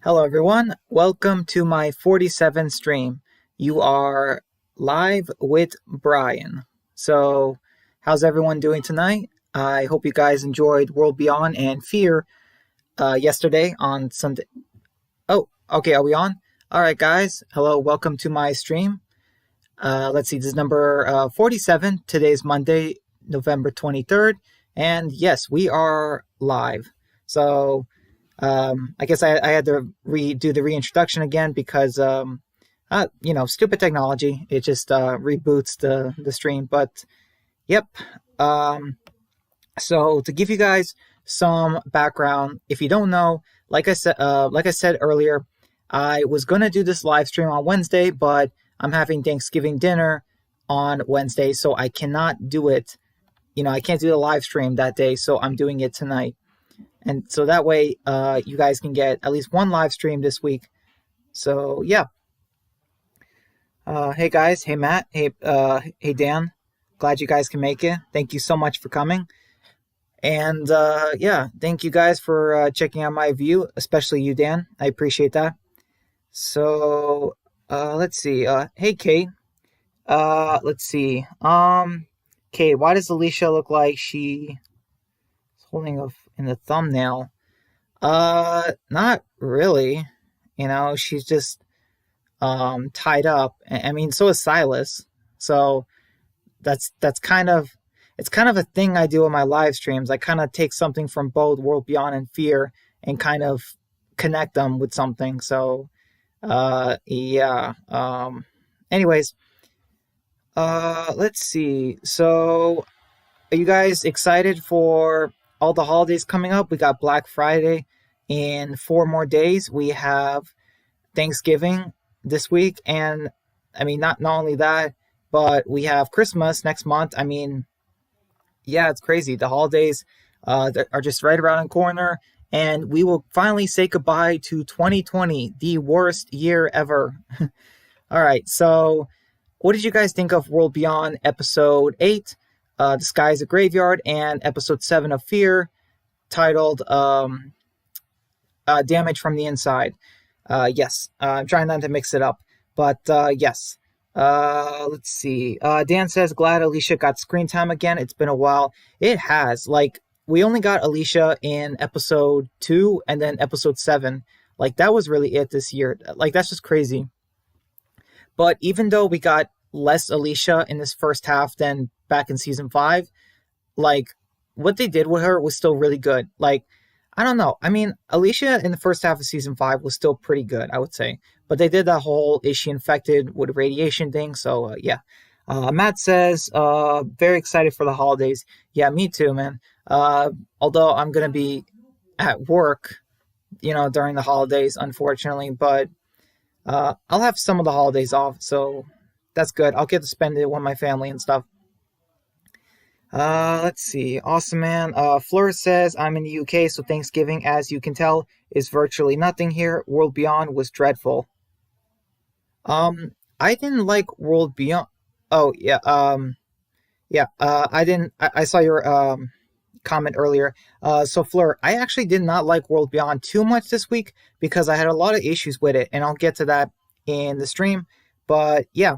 Hello, everyone. Welcome to my 47 stream. You are live with Brian. So, how's everyone doing tonight? I hope you guys enjoyed World Beyond and Fear yesterday on Sunday. Oh, okay, are we on? All right, guys. Hello, welcome to my stream. Let's see, this is number 47. Today's Monday, November 23rd. And yes, we are live. So, I guess I had to redo the reintroduction again because, stupid technology. It just reboots the stream. But, yep. So to give you guys some background, if you don't know, like I said earlier, I was gonna do this live stream on Wednesday, but I'm having Thanksgiving dinner on Wednesday, so I cannot do it. I can't do the live stream that day, so I'm doing it tonight. And so that way, you guys can get at least one live stream this week. So yeah. Hey guys, hey Matt, hey Dan. Glad you guys can make it. Thank you so much for coming. And yeah, thank you guys for checking out my view, especially you, Dan. I appreciate that. So let's see. Hey Kate. Let's see. Kate, why does Alicia look like she's holding in the thumbnail? Not really. She's just tied up. I mean, so is Silas. So that's kind of a thing I do in my live streams. I kind of take something from both World Beyond and Fear and kind of connect them with something. So yeah. Anyways, let's see. So are you guys excited for all the holidays coming up? We got Black Friday in 4 more days. We have Thanksgiving this week, and I mean not only that, but we have Christmas next month. I mean, yeah, it's crazy. The holidays are just right around the corner, and we will finally say goodbye to 2020, the worst year ever. All right, so what did you guys think of World Beyond episode 8? The Sky is a Graveyard, and episode 7 of Fear, titled Damage from the Inside. Yes, I'm trying not to mix it up, but yes. Let's see. Dan says, glad Alicia got screen time again. It's been a while. It has. Like, we only got Alicia in episode 2 and then episode 7. Like, that was really it this year. Like, that's just crazy. But even though we got less Alicia in this first half than back in season 5, like, what they did with her was still really good. Like, I don't know. I mean, Alicia in the first half of season 5 was still pretty good, I would say. But they did that whole is she infected with radiation thing. So, yeah. Matt says, very excited for the holidays. Yeah, me too, man. Although I'm going to be at work, during the holidays, unfortunately. But I'll have some of the holidays off. So that's good. I'll get to spend it with my family and stuff. Let's see. Awesome, man. Fleur says, I'm in the UK, so Thanksgiving, as you can tell, is virtually nothing here. World Beyond was dreadful. I didn't like World Beyond. Oh, yeah. Yeah. I saw your, comment earlier. So Fleur, I actually did not like World Beyond too much this week because I had a lot of issues with it, and I'll get to that in the stream. But yeah.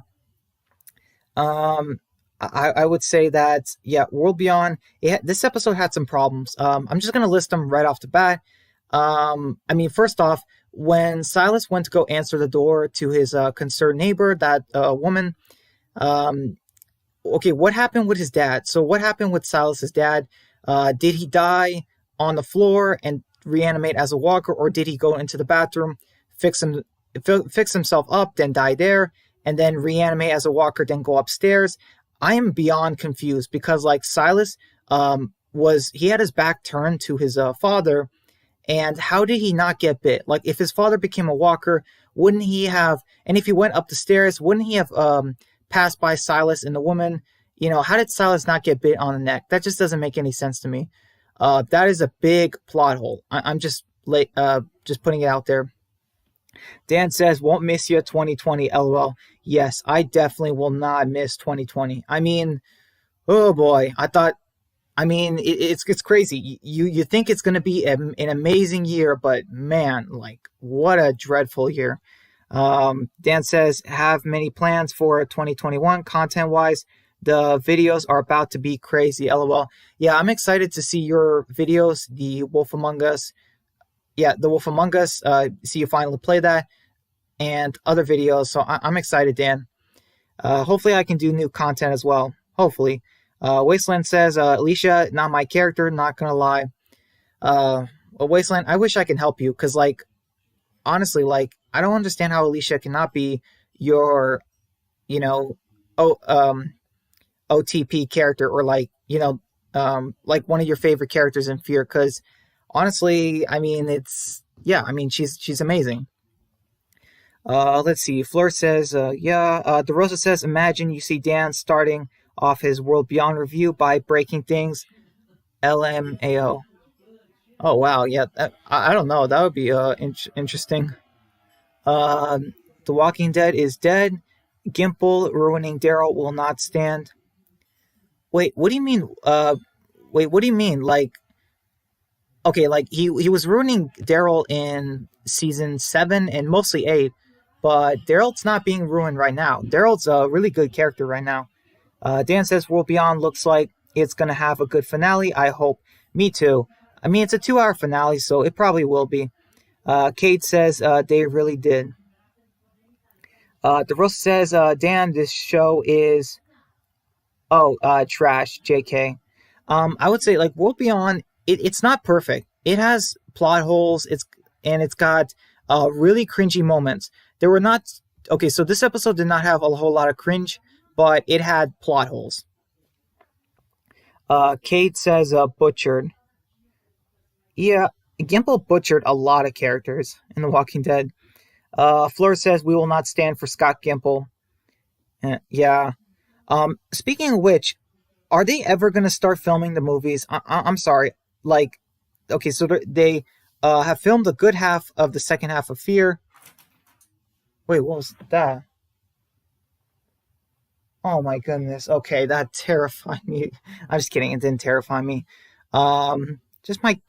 I would say that, yeah, World Beyond, this episode had some problems. I'm just going to list them right off the bat. I mean, first off, when Silas went to go answer the door to his concerned neighbor, that woman, okay, what happened with his dad? So what happened with Silas's dad? Did he die on the floor and reanimate as a walker, or did he go into the bathroom, fix himself up, then die there, and then reanimate as a walker, then go upstairs? I am beyond confused because, like, Silas he had his back turned to his father, and how did he not get bit? Like, if his father became a walker, wouldn't he have, and if he went up the stairs, wouldn't he have passed by Silas and the woman? How did Silas not get bit on the neck? That just doesn't make any sense to me. That is a big plot hole. I'm just putting it out there. Dan says, won't miss you 2020, LOL. Yes, I definitely will not miss 2020. I mean, oh boy, I thought I mean, it's crazy. You think it's going to be an amazing year, but man, like what a dreadful year. Dan says, have many plans for 2021 content wise. The videos are about to be crazy. LOL. Yeah, I'm excited to see your videos. The Wolf Among Us. Yeah, the Wolf Among Us. See you finally play that and other videos. So I'm excited, Dan. Hopefully, I can do new content as well. Hopefully. Wasteland says, Alicia, not my character, not gonna lie. Well, Wasteland, I wish I can help you because, like, honestly, like, I don't understand how Alicia cannot be your, you know, o, um, OTP character or, like one of your favorite characters in Fear because, honestly, I mean, yeah, I mean, she's amazing. Let's see. Fleur says, yeah. DeRosa says, imagine you see Dan starting off his World Beyond review by breaking things. LMAO. Oh, wow. Yeah. I don't know. That would be interesting. The Walking Dead is dead. Gimple ruining Daryl will not stand. Wait, what do you mean? Wait, what do you mean? Like, okay, like he was ruining Daryl in season 7 and mostly 8, but Daryl's not being ruined right now. Daryl's a really good character right now. Dan says World Beyond looks like it's gonna have a good finale. I hope. Me too. I mean, it's a 2-hour finale, so it probably will be. Kate says they really did. DeRosa says, Dan, this show is trash. JK. I would say like World Beyond. It's not perfect. It has plot holes. It's got really cringy moments. There were not okay. So this episode did not have a whole lot of cringe, but it had plot holes. Kate says butchered. Yeah, Gimple butchered a lot of characters in The Walking Dead. Fleur says we will not stand for Scott Gimple. Yeah. Speaking of which, are they ever going to start filming the movies? I'm sorry. Like, okay, so they have filmed a good half of the second half of Fear. Wait, what was that? Oh my goodness. Okay, that terrified me. I'm just kidding. It didn't terrify me. Just my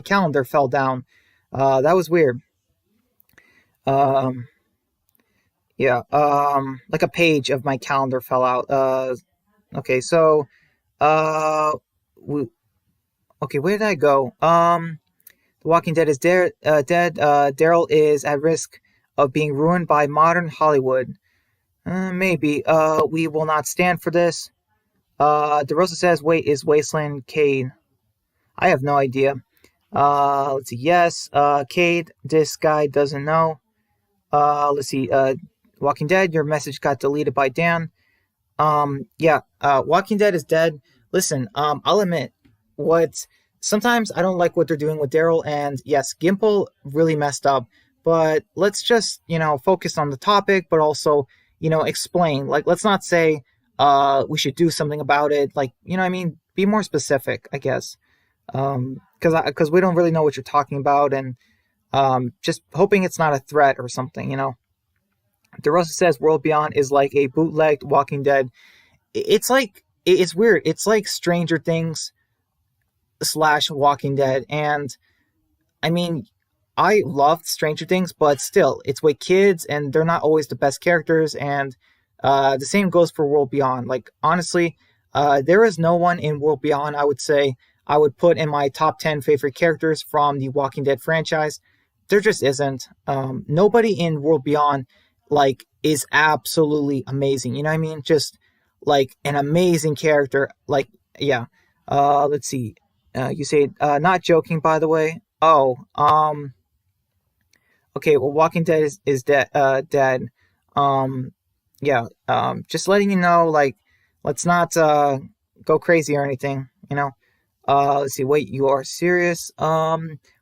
calendar fell down. That was weird. Um, yeah. Like a page of my calendar fell out. Okay, so uh, we, okay, where did I go? The Walking Dead is dead. Daryl is at risk of being ruined by modern Hollywood. Maybe. We will not stand for this. DeRosa says, wait, is Wasteland Cade? I have no idea. Let's see. Yes, Cade, this guy doesn't know. Let's see. Walking Dead, your message got deleted by Dan. Yeah, Walking Dead is dead. Listen, I'll admit, what sometimes I don't like what they're doing with Daryl, and yes, Gimple really messed up. But let's just, focus on the topic, but also, explain. Like, let's not say, we should do something about it. Like, I mean, be more specific, I guess. Because we don't really know what you're talking about, and just hoping it's not a threat or something. DeRosa says World Beyond is like a bootlegged Walking Dead. It's like it's weird. It's like Stranger Things / Walking Dead, and I mean, I loved Stranger Things, but still, it's with kids, and they're not always the best characters. And the same goes for World Beyond. Like honestly, there is no one in World Beyond I would say I would put in my top 10 favorite characters from the Walking Dead franchise. There just isn't. Nobody in World Beyond like is absolutely amazing. You know what I mean? Just like an amazing character. Like yeah. Let's see. You say not joking, by the way. Oh, okay. Well, Walking Dead is dead. Dead. Um, yeah. Just letting you know. Like, let's not go crazy or anything. Let's see. Wait, you are serious?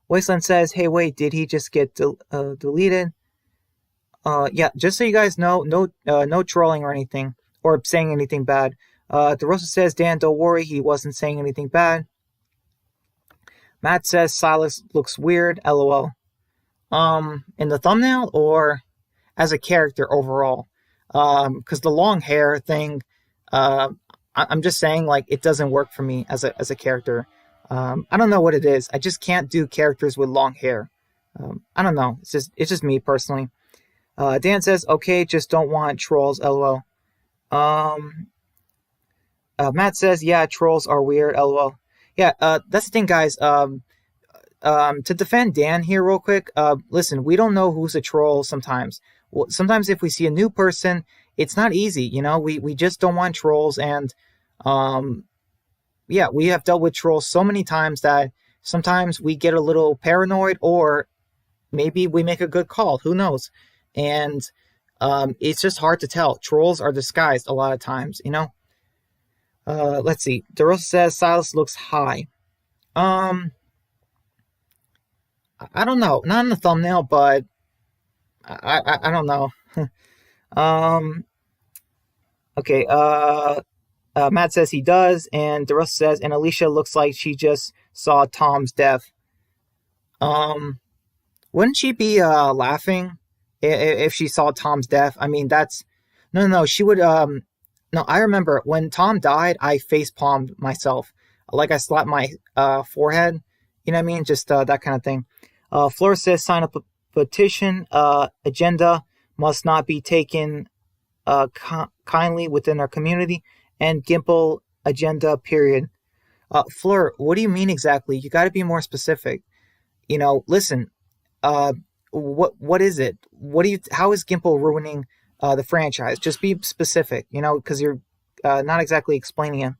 Wasteland says, "Hey, wait, did he just get deleted?" Yeah. Just so you guys know, no trolling or anything or saying anything bad. DeRosa says, "Dan, don't worry, he wasn't saying anything bad." Matt says Silas looks weird. LOL. In the thumbnail or as a character overall? Because the long hair thing, I'm just saying, like, it doesn't work for me as a character. I don't know what it is. I just can't do characters with long hair. I don't know. It's just me personally. Dan says, okay, just don't want trolls. LOL. Um, Matt says, yeah, trolls are weird. LOL. Yeah, that's the thing, guys. To defend Dan here, real quick. Listen, we don't know who's a troll sometimes. Well, sometimes if we see a new person, it's not easy. We just don't want trolls, and um, yeah, we have dealt with trolls so many times that sometimes we get a little paranoid, or maybe we make a good call. Who knows? And it's just hard to tell. Trolls are disguised a lot of times. Let's see. DeRosa says Silas looks high. Um, I don't know. Not in the thumbnail, but I don't know. um, okay. Matt says he does, and DeRosa says, and Alicia looks like she just saw Tom's death. Um, wouldn't she be laughing if she saw Tom's death? I mean, that's no. She would. No, I remember when Tom died, I face palmed myself, like I slapped my forehead. You know what I mean? Just that kind of thing. Flora says, sign up a petition. Agenda must not be taken kindly within our community, and Gimple agenda. Period. Fleur, what do you mean exactly? You got to be more specific. Listen, uh, what is it? How is Gimple ruining the franchise? Just be specific, because you're not exactly explaining it.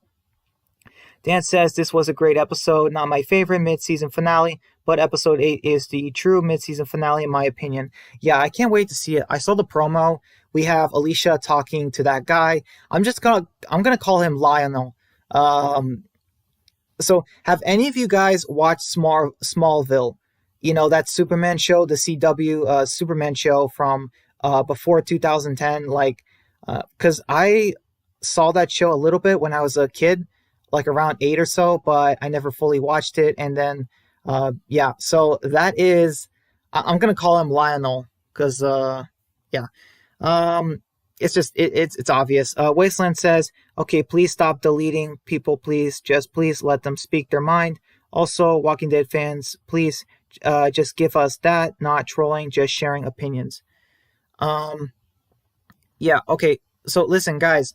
Dan says this was a great episode, not my favorite mid-season finale, but episode 8 is the true mid-season finale in my opinion. Yeah, I can't wait to see it. I saw the promo. We have Alicia talking to that guy. I'm gonna call him Lionel. So, have any of you guys watched Smallville? That Superman show, the CW Superman show from before 2010. Like, because I saw that show a little bit when I was a kid, like around 8 or so, but I never fully watched it. And then, yeah, so that is, I'm gonna call him Lionel because, yeah. It's obvious. Wasteland says, okay, please stop deleting people, please. Just please let them speak their mind. Also, Walking Dead fans, please just give us that, not trolling, just sharing opinions. Yeah, okay. So listen, guys.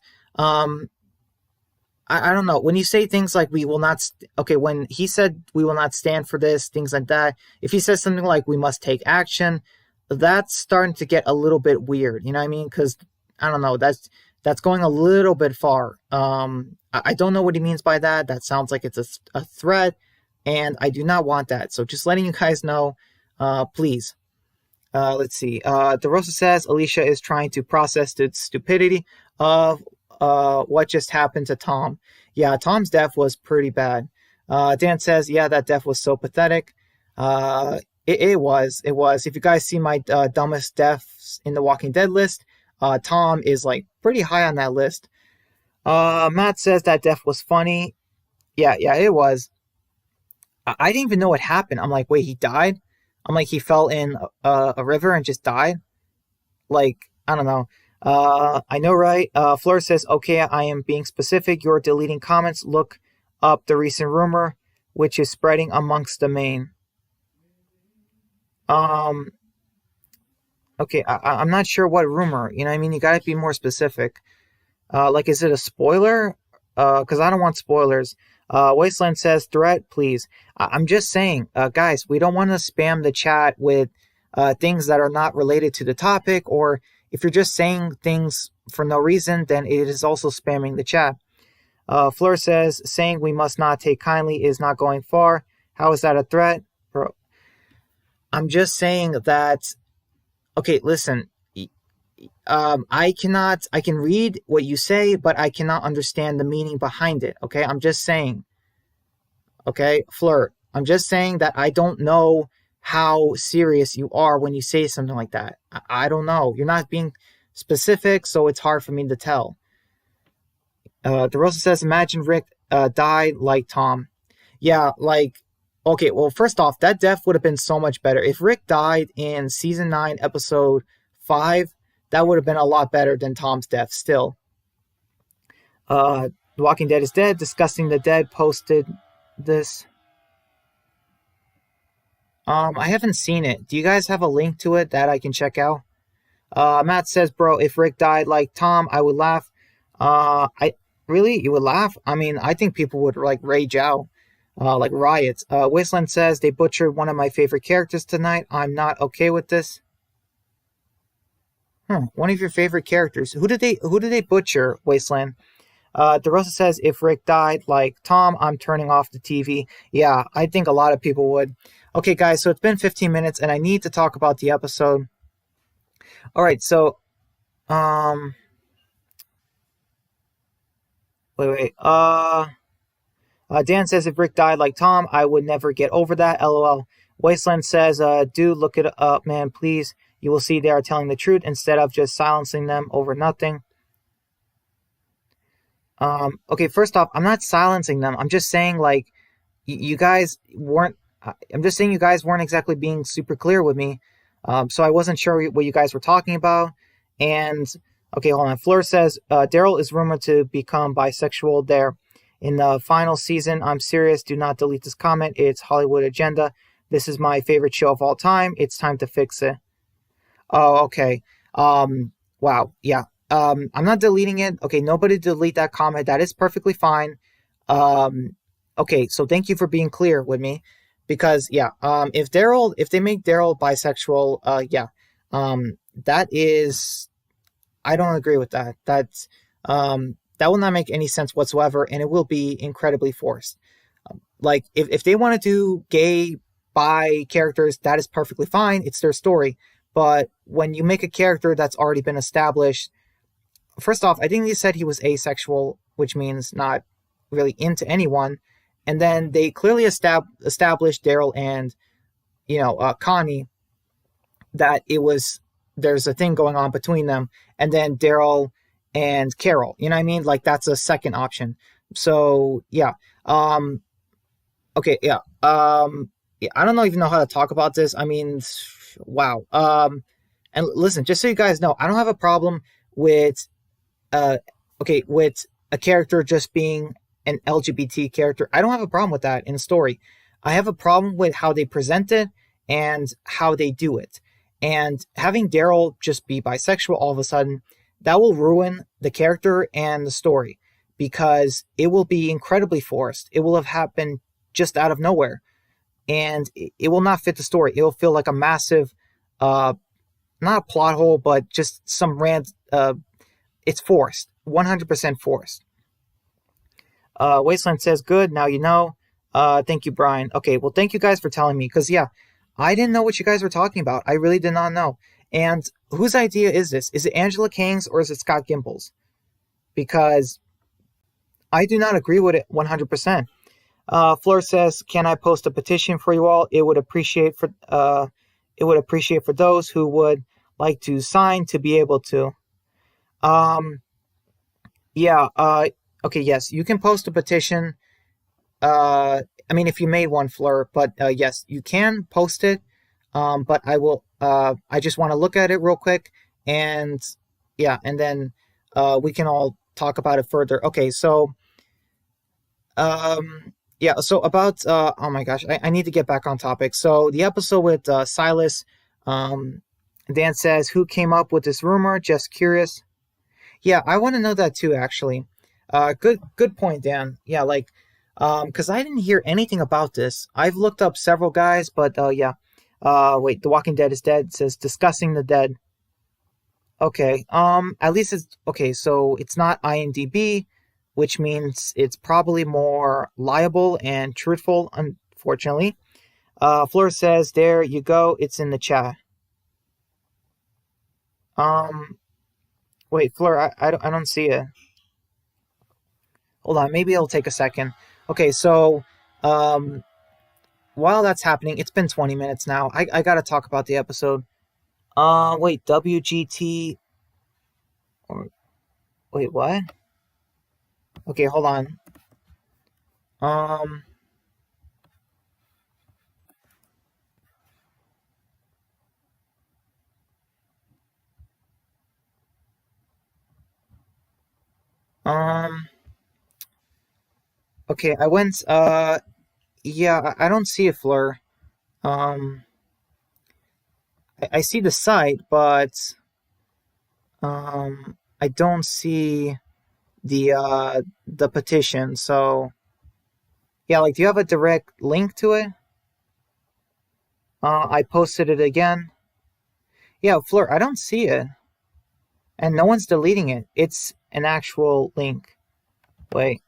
I don't know. When you say things like we will not, okay, when he said we will not stand for this, things like that, if he says something like we must take action, that's starting to get a little bit weird. You know what I mean? Because I don't know. That's going a little bit far. I don't know what he means by that. That sounds like it's a threat, and I do not want that. So just letting you guys know, please. Let's see. DeRosa says Alicia is trying to process the stupidity of what just happened to Tom. Yeah, Tom's death was pretty bad. Dan says, yeah, that death was so pathetic. It was. If you guys see my dumbest deaths in the Walking Dead list, Tom is like pretty high on that list. Matt says that death was funny. Yeah, it was. I didn't even know what happened. I'm like, wait, he died? I'm like, he fell in a river and just died? Like, I don't know. I know, right? Fleur says, okay, I am being specific. You're deleting comments. Look up the recent rumor, which is spreading amongst the main. Okay, I'm not sure what rumor. You know what I mean? You gotta be more specific. Like, is it a spoiler? Because I don't want spoilers. Wasteland says, threat, please. I'm just saying, guys, we don't want to spam the chat with things that are not related to the topic, or if you're just saying things for no reason, then it is also spamming the chat. Fleur says, saying we must not take kindly is not going far. How is that a threat? Bro, I'm just saying that, okay, listen, I can read what you say, but I cannot understand the meaning behind it, okay? I'm just saying, okay, Fleur, I'm just saying that I don't know how serious you are when you say something like that. I don't know. You're not being specific, so it's hard for me to tell. DeRosa says, imagine Rick died like Tom. Yeah, like, okay, well, first off, that death would have been so much better. If Rick died in Season 9, Episode 5, that would have been a lot better than Tom's death still. The Walking Dead is dead. Disgusting the Dead posted this. I haven't seen it. Do you guys have a link to it that I can check out? Matt says, "Bro, if Rick died like Tom, I would laugh." I really, you would laugh? I mean, I think people would like rage out, like riots. Wasteland says they butchered one of my favorite characters tonight. I'm not okay with this. One of your favorite characters. Who did they butcher? Wasteland. DeRosa says if Rick died like Tom, I'm turning off the TV. Yeah, I think a lot of people would. Okay, guys, so it's been 15 minutes, and I need to talk about the episode. All right, so um, wait. Dan says if Rick died like Tom, I would never get over that. LOL. Wasteland says, dude, look it up, man, please. You will see they are telling the truth instead of just silencing them over nothing. Okay, first off, I'm not silencing them. I'm just saying, like, you guys weren't. I'm just saying you guys weren't exactly being super clear with me. So I wasn't sure what you guys were talking about. And okay, hold on. Fleur says Daryl is rumored to become bisexual there in the final season. I'm serious. Do not delete this comment. It's Hollywood agenda. This is my favorite show of all time. It's time to fix it. Oh, okay. Wow. Yeah. I'm not deleting it. Okay, nobody delete that comment. That is perfectly fine. Um, okay, so thank you for being clear with me, because yeah, if they make Daryl bisexual, yeah, that is, I don't agree with that. That will not make any sense whatsoever, and it will be incredibly forced. Like if they want to do gay bi characters, that is perfectly fine. It's their story. But when you make a character that's already been established, first off, I think they said he was asexual, which means not really into anyone. And then they clearly established Daryl and Connie, that it was, there's a thing going on between them, and then Daryl and Carol. You know what I mean? Like that's a second option. So yeah. Okay. Yeah. Yeah, I don't even know how to talk about this. I mean, wow. And listen, just so you guys know, I don't have a problem with uh, okay, with a character just being an LGBT character. I don't have a problem with that in a story. I have a problem with how they present it and how they do it. And having Daryl just be bisexual all of a sudden, that will ruin the character and the story, because it will be incredibly forced. It will have happened just out of nowhere, and it will not fit the story. It will feel like a massive, not a plot hole, but just some rand. It's forced, 100% forced. Wasteland says, good, now you know. Thank you, Brian. Okay, well, thank you guys for telling me, because, yeah, I didn't know what you guys were talking about. I really did not know. And whose idea is this? Is it Angela King's or is it Scott Gimble's? Because I do not agree with it 100%. Fleur says, can I post a petition for you all? It would appreciate for those who would like to sign to be able to. Um, yeah, okay, yes, you can post a petition. I mean, if you made one, Fleur, but yes, you can post it. But I just want to look at it real quick, and yeah, and then we can all talk about it further. Okay, so yeah, so about oh my gosh, I need to get back on topic. So the episode with Silas, um, Dan says, who came up with this rumor? Just curious. Yeah, I want to know that too, actually. Good point, Dan. Yeah, like, because I didn't hear anything about this. I've looked up several guys, but yeah. Wait, The Walking Dead is dead. It says discussing the dead. Okay. At least it's okay. So it's not IMDb, which means it's probably more liable and truthful. Unfortunately, Fleur says, "There you go. It's in the chat." Um, Wait, Fleur, I don't see it. Hold on, maybe it'll take a second. Okay, so um, while that's happening, it's been 20 minutes now. I gotta talk about the episode. Wait, WGT. Or, wait, what? Okay, hold on. Um, um, Okay, I went. Yeah, I don't see it, Fleur. Um, I see the site, but I don't see the petition. So yeah, like, do you have a direct link to it? I posted it again. Yeah, Fleur, I don't see it, and no one's deleting it. It's an actual link. Wait.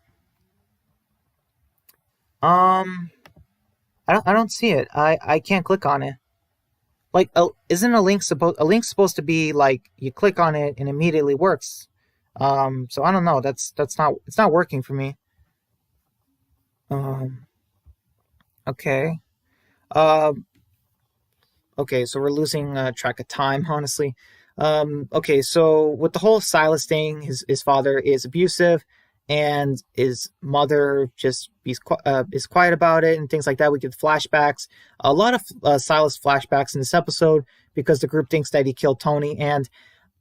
Um, I don't see it. I can't click on it. Like, isn't a link supposed to be like you click on it and immediately works? So I don't know. That's not it's not working for me. Um, okay. Um, okay. So we're losing track of time, honestly. Okay. So with the whole Silas thing, his father is abusive, and his mother just is quiet about it and things like that. We get flashbacks, a lot of Silas flashbacks in this episode because the group thinks that he killed Tony. And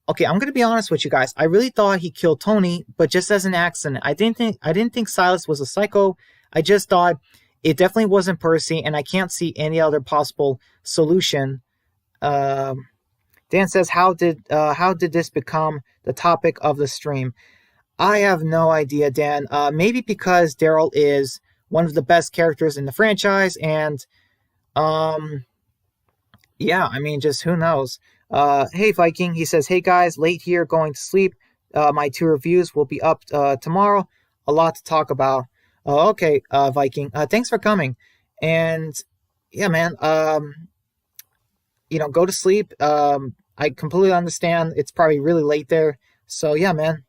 okay, I'm gonna be honest with you guys. I really thought he killed Tony, but just as an accident. I didn't think Silas was a psycho. I just thought it definitely wasn't Percy, and I can't see any other possible solution. Um, Dan says, how did this become the topic of the stream? I have no idea, Dan. Maybe because Daryl is one of the best characters in the franchise, and um, yeah, I mean, just who knows? Hey, Viking, he says, hey guys, late here, going to sleep. My two reviews will be up tomorrow. A lot to talk about. Okay, Viking, thanks for coming. And yeah, man, go to sleep. I completely understand. It's probably really late there. So yeah, man.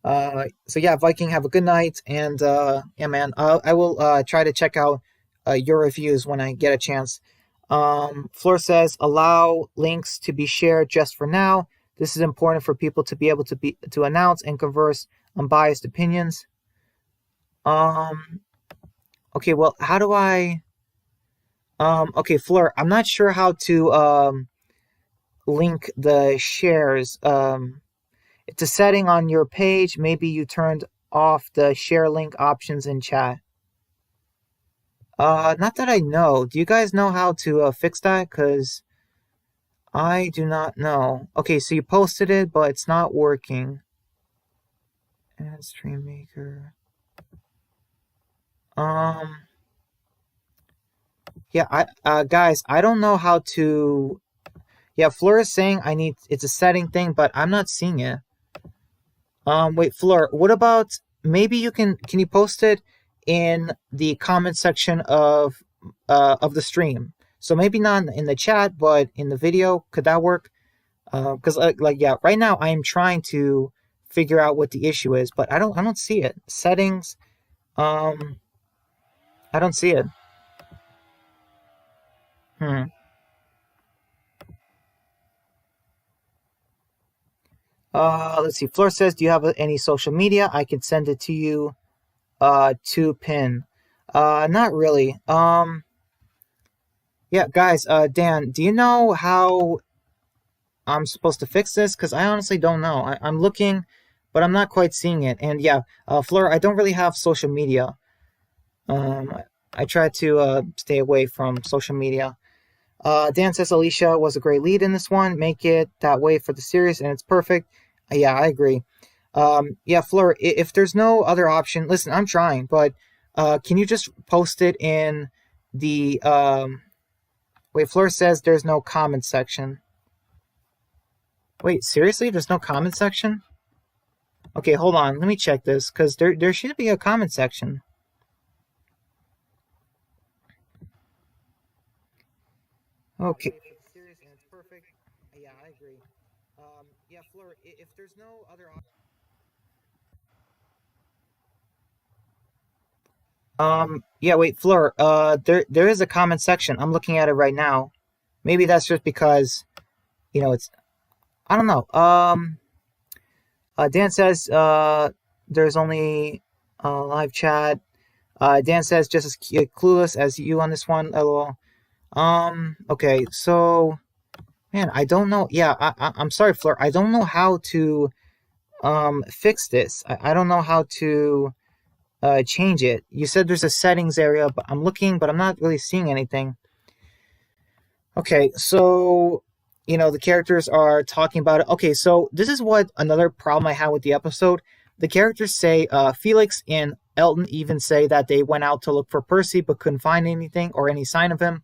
So yeah, Viking, have a good night. And yeah, man, I will try to check out your reviews when I get a chance. Fleur says, allow links to be shared just for now. This is important for people to be able to announce and converse unbiased opinions. Um, okay, well, how do I? Okay, Fleur, I'm not sure how to link the shares. It's a setting on your page. Maybe you turned off the share link options in chat. Not that I know. Do you guys know how to fix that? Cause I do not know. Okay, so you posted it, but it's not working. Add stream maker. Um, yeah, guys, I don't know how to. Yeah, Fleur is saying it's a setting thing, but I'm not seeing it. Wait, Fleur, what about maybe can you post it in the comment section of the stream? So maybe not in the chat, but in the video. Could that work? Because yeah, right now I am trying to figure out what the issue is, but I don't see it. Settings, um, I don't see it. Hmm. Let's see. Fleur says, "Do you have any social media? I can send it to you. To pin. Not really. Yeah, guys. Dan, do you know how I'm supposed to fix this? Because I honestly don't know. I'm looking, but I'm not quite seeing it. And yeah, Fleur, I don't really have social media. Um, I try to stay away from social media. Dan says Alicia was a great lead in this one. Make it that way for the series, and it's perfect. Yeah, I agree. Yeah, Fleur, if there's no other option, listen, I'm trying, but can you just post it in the. Wait, Fleur says there's no comment section. Wait, seriously? There's no comment section? Okay, hold on. Let me check this, because there should be a comment section. Okay. Seriously, it's perfect. Yeah, I agree. Yeah, Fleur, if there's no other option. Yeah, wait, Fleur, there is a comment section. I'm looking at it right now. Maybe that's just because, it's, I don't know. Dan says, there's only live chat. Dan says, just as clueless as you on this one, lol. Okay, so, man, I don't know. Yeah, I'm sorry, Fleur. I don't know how to, fix this. I don't know how to, change it? You said there's a settings area, but I'm looking, but I'm not really seeing anything. Okay, so the characters are talking about it. Okay, so this is what another problem I had with the episode. The characters say Felix and Elton even say that they went out to look for Percy but couldn't find anything or any sign of him.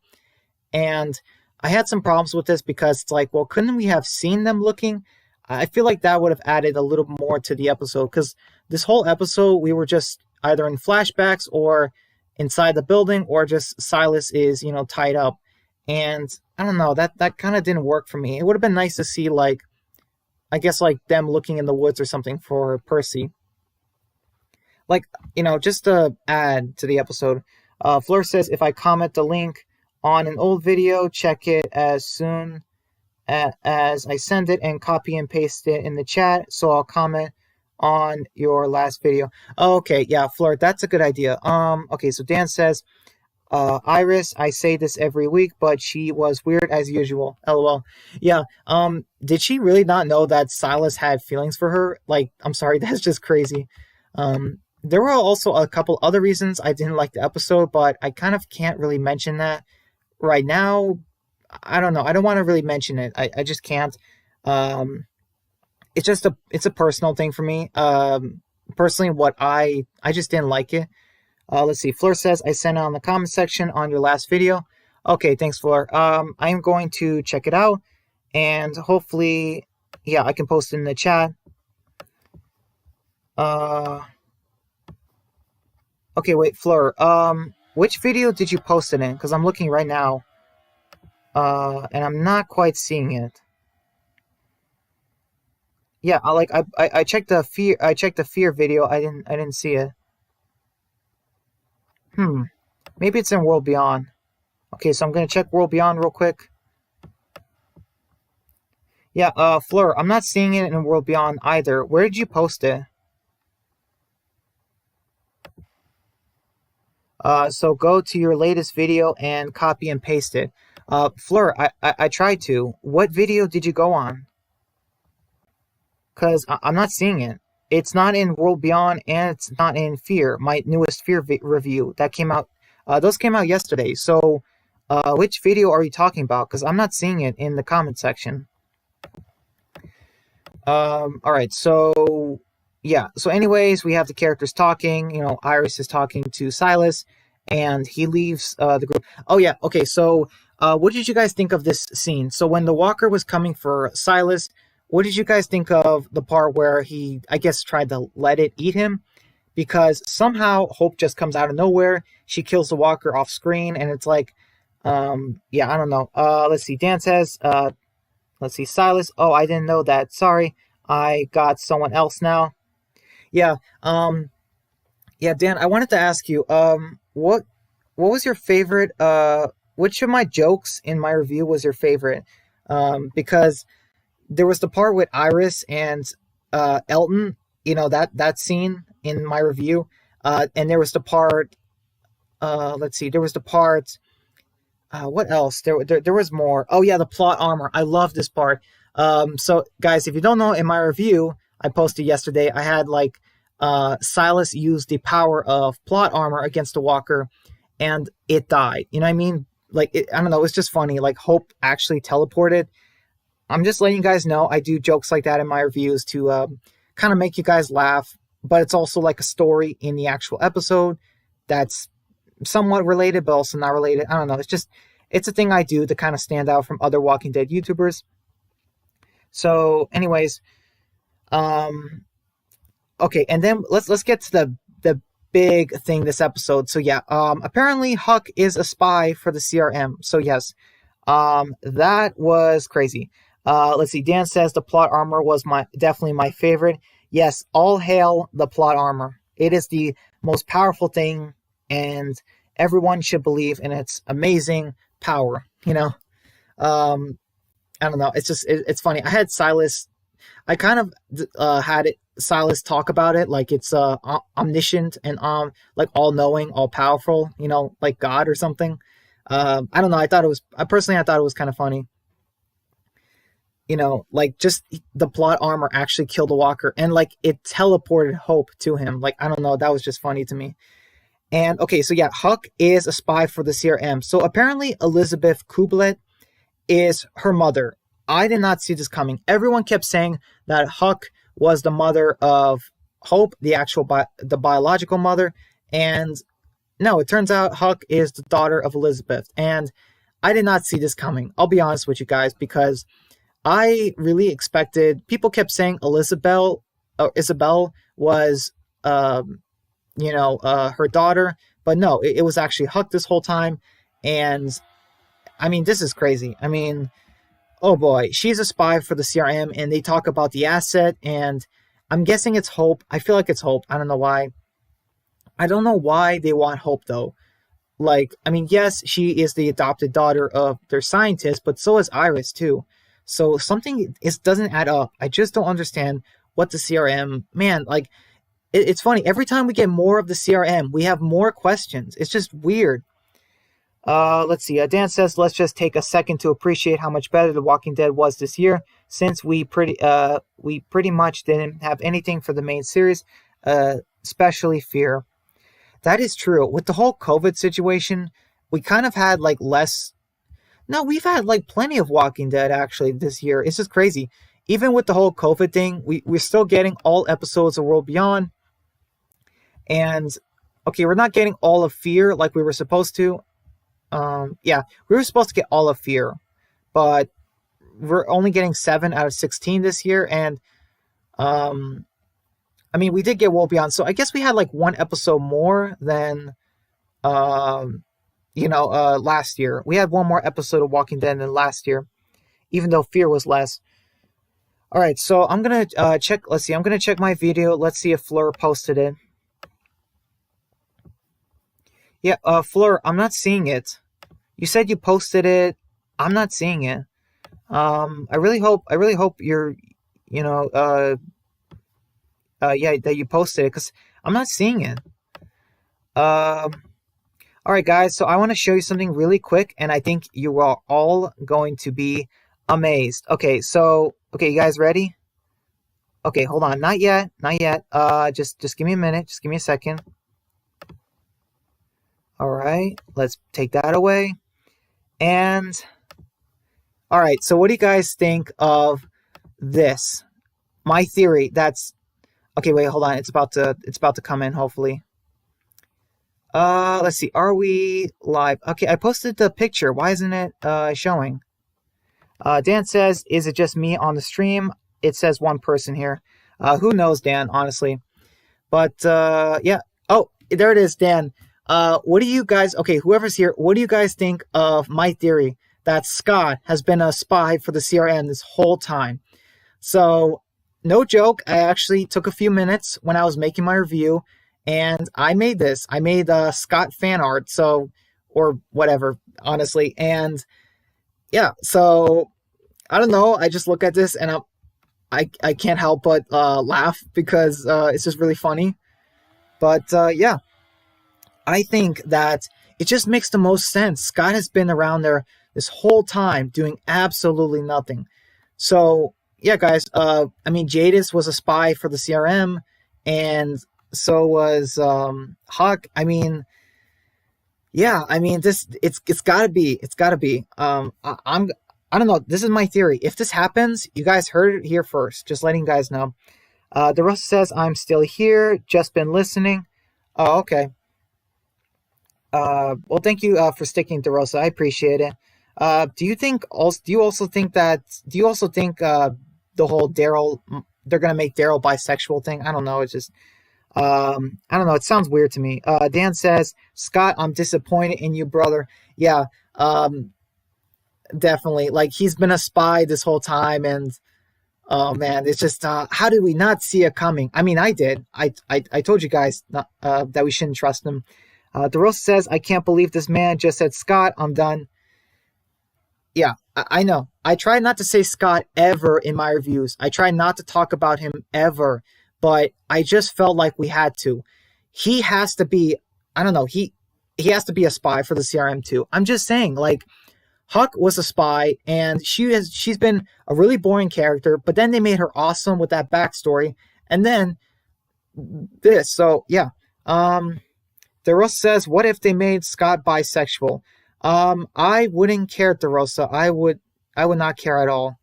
And I had some problems with this because it's like, well, couldn't we have seen them looking? I feel like that would have added a little more to the episode because this whole episode we were just either in flashbacks or inside the building or just Silas is, tied up. And I don't know, that kind of didn't work for me. It would have been nice to see I guess them looking in the woods or something for Percy. Just to add to the episode, Fleur says if I comment the link on an old video, check it as soon as I send it and copy and paste it in the chat. So I'll comment on your last video. Oh, okay, yeah, Fleur, that's a good idea. Okay, so Dan says, Iris, I say this every week, but she was weird as usual. LOL. Yeah. Did she really not know that Silas had feelings for her? I'm sorry, that's just crazy. There were also a couple other reasons I didn't like the episode, but I kind of can't really mention that right now. I don't know. I don't want to really mention it. I just can't. It's a personal thing for me. Personally, what I just didn't like it. Let's see. Fleur says, I sent it on the comment section on your last video. Okay, thanks, Fleur. I'm going to check it out. And hopefully, yeah, I can post it in the chat. Okay, wait, Fleur. Which video did you post it in? Because I'm looking right now. And I'm not quite seeing it. Yeah, I checked the fear video. I didn't see it. Maybe it's in World Beyond. Okay, so I'm gonna check World Beyond real quick. Yeah, Fleur, I'm not seeing it in World Beyond either. Where did you post it? So go to your latest video and copy and paste it. Fleur, I tried to. What video did you go on? Because I'm not seeing it. It's not in World Beyond, and it's not in Fear, my newest Fear review. That came out, those came out yesterday. So, which video are you talking about? Because I'm not seeing it in the comment section. Alright, so, yeah. So anyways, we have the characters talking. Iris is talking to Silas, and he leaves the group. Oh, yeah, okay, so, what did you guys think of this scene? So when the walker was coming for Silas, what did you guys think of the part where he, I guess, tried to let it eat him? Because somehow Hope just comes out of nowhere. She kills the walker off screen, and it's like, yeah, I don't know. Let's see. Dan says, let's see. Silas, oh, I didn't know that. Sorry, I got someone else now. Yeah, yeah, Dan, I wanted to ask you, what was your favorite, which of my jokes in my review was your favorite? Because there was the part with Iris and Elton, that scene in my review. And there was the part, let's see, there was the part, what else? There was more. Oh, yeah, the plot armor. I love this part. So, guys, if you don't know, in my review I posted yesterday, I had, Silas used the power of plot armor against the walker, and it died. You know what I mean? I don't know, it's just funny. Hope actually teleported. I'm just letting you guys know I do jokes like that in my reviews to kind of make you guys laugh, but it's also like a story in the actual episode that's somewhat related, but also not related. I don't know. It's a thing I do to kind of stand out from other Walking Dead YouTubers. So, anyways, okay, and then let's get to the big thing this episode. So yeah, apparently Huck is a spy for the CRM. So yes, that was crazy. Let's see. Dan says the plot armor was definitely my favorite. Yes, all hail the plot armor. It is the most powerful thing, and everyone should believe in its amazing power. I don't know. It's just it's funny. I had Silas. I kind of had Silas talk about it like it's omniscient and all knowing, all powerful. Like God or something. I don't know. I thought it was kind of funny. like just the plot armor actually killed the Walker, and like it teleported Hope to him. Like, I don't know, that was just funny to me. And okay, so yeah, Huck is a spy for the CRM. So apparently Elizabeth Kublet is her mother. I did not see this coming. Everyone kept saying that Huck was the mother of Hope, the actual the biological mother, and no, it turns out Huck is the daughter of Elizabeth. And I did not see this coming. I'll be honest with you guys, because I really expected. People kept saying Isabel was, her daughter, but no, it was actually Huck this whole time. And I mean, this is crazy. I mean, oh boy, she's a spy for the CRM, and they talk about the asset, and I'm guessing it's Hope. I feel like it's Hope. I don't know why. I don't know why they want Hope though. Like, I mean, yes, she is the adopted daughter of their scientist, but so is Iris too. So something doesn't add up. I just don't understand what the CRM, man, like, it's funny. Every time we get more of the CRM, we have more questions. It's just weird. Let's see. Dan says, let's just take a second to appreciate how much better The Walking Dead was this year, since we pretty much didn't have anything for the main series, especially Fear. That is true. With the whole COVID situation, we kind of had like less. No, we've had like plenty of Walking Dead actually this year. It's just crazy. Even with the whole COVID thing, we're still getting all episodes of World Beyond. And okay, we're not getting all of Fear like we were supposed to. Yeah, we were supposed to get all of Fear, but we're only getting 7 out of 16 this year. And I mean, we did get World Beyond, so I guess we had like one episode more than last year. We had one more episode of Walking Dead than last year, even though Fear was less. All right, so I'm gonna check. Let's see. I'm gonna check my video. Let's see if Fleur posted it. Yeah, Fleur, I'm not seeing it. You said you posted it. I'm not seeing it. I really hope you're, that you posted it, because I'm not seeing it. All right, guys. So I want to show you something really quick, and I think you are all going to be amazed. Okay, you guys ready? Okay, hold on. Not yet. Just give me a minute. Just give me a second. All right, let's take that away. And all right, so what do you guys think of this? My theory. That's okay. Wait, hold on. It's about to come in. Hopefully. Let's see. Are we live? Okay, I posted the picture. Why isn't it showing? Dan says, "Is it just me on the stream?" It says one person here. Who knows, Dan? Honestly, but yeah. Oh, there it is, Dan. What do you guys, okay, whoever's here, what do you guys think of my theory that Scott has been a spy for the CRM this whole time? So, no joke, I actually took a few minutes when I was making my review, and I made this. I made Scott fan art, or whatever, honestly. And yeah, so I don't know, I just look at this and I can't help but laugh, because it's just really funny. But yeah. I think that it just makes the most sense. Scott has been around there this whole time doing absolutely nothing. So, yeah, guys, I mean, Jadis was a spy for the CRM, and so was Huck. I mean, yeah, I mean, it's gotta be. I don't know. This is my theory. If this happens, you guys heard it here first. Just letting you guys know. DeRosa says, I'm still here. Just been listening. Oh, okay. Well, thank you for sticking to Rosa. I appreciate it. Do you also think the whole Daryl, they're gonna make Daryl bisexual thing? I don't know. It's just I don't know. It sounds weird to me. Dan says, Scott, I'm disappointed in you, brother. Yeah, definitely. Like, he's been a spy this whole time, and oh man, it's just how did we not see it coming? I mean, I did. I told you guys that we shouldn't trust him. DeRosa says, I can't believe this man just said Scott. I'm done. Yeah, I know. I try not to say Scott ever in my reviews. I try not to talk about him ever, but I just felt like we had to. He has to be, I don't know, he has to be a spy for the CRM too. I'm just saying, like, Huck was a spy, and she's been a really boring character, but then they made her awesome with that backstory, and then this. So yeah. DeRosa says, what if they made Scott bisexual? I wouldn't care, DeRosa. I would not care at all.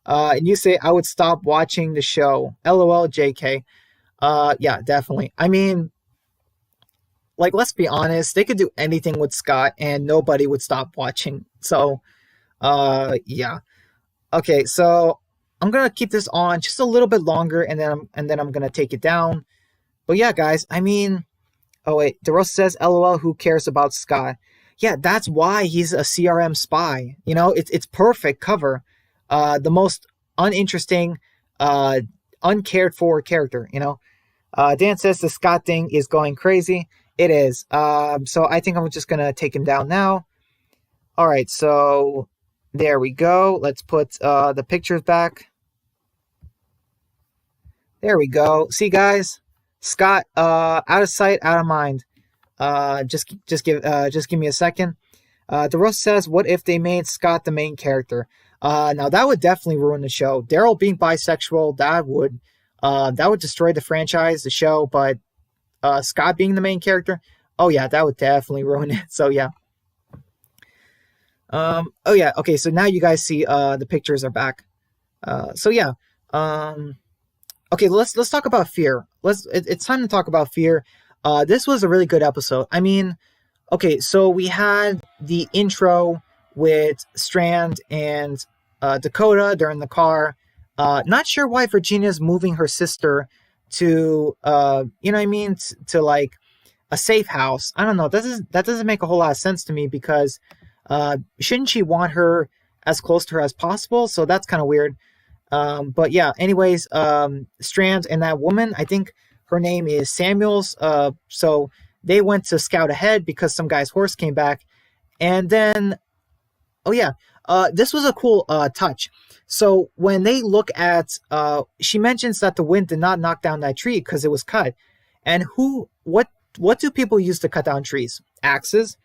And you say I would stop watching the show. LOL, JK. Yeah, definitely. I mean, like, let's be honest, they could do anything with Scott and nobody would stop watching. So, yeah. Okay, so I'm gonna keep this on just a little bit longer, and then I'm gonna take it down. But yeah, guys, I mean, oh wait, DeRosa says, LOL, who cares about Scott? Yeah, that's why he's a CRM spy. You know, it's perfect cover. The most uninteresting, uncared for character, you know. Dan says the Scott thing is going crazy. It is. So I think I'm just going to take him down now. All right, so there we go. Let's put the pictures back. There we go. See, guys? Scott, out of sight, out of mind. Just give me a second. DeRosa says, what if they made Scott the main character? Now that would definitely ruin the show. Daryl being bisexual, that would destroy the franchise, the show, but Scott being the main character, oh yeah, that would definitely ruin it. So yeah. Oh yeah, okay, so now you guys see the pictures are back. So yeah. Okay, let's talk about Fear. It's time to talk about Fear. This was a really good episode. I mean, okay, so we had the intro with Strand and Dakota. They're in the car. Not sure why Virginia's moving her sister to, you know what I mean, to like a safe house. I don't know. That doesn't make a whole lot of sense to me because shouldn't she want her as close to her as possible? So that's kind of weird. But yeah, anyways, Strand and that woman, I think her name is Samuels. So they went to scout ahead because some guy's horse came back. And then, oh yeah, this was a cool touch. So when they look at, she mentions that the wind did not knock down that tree because it was cut. And what do people use to cut down trees? Axes.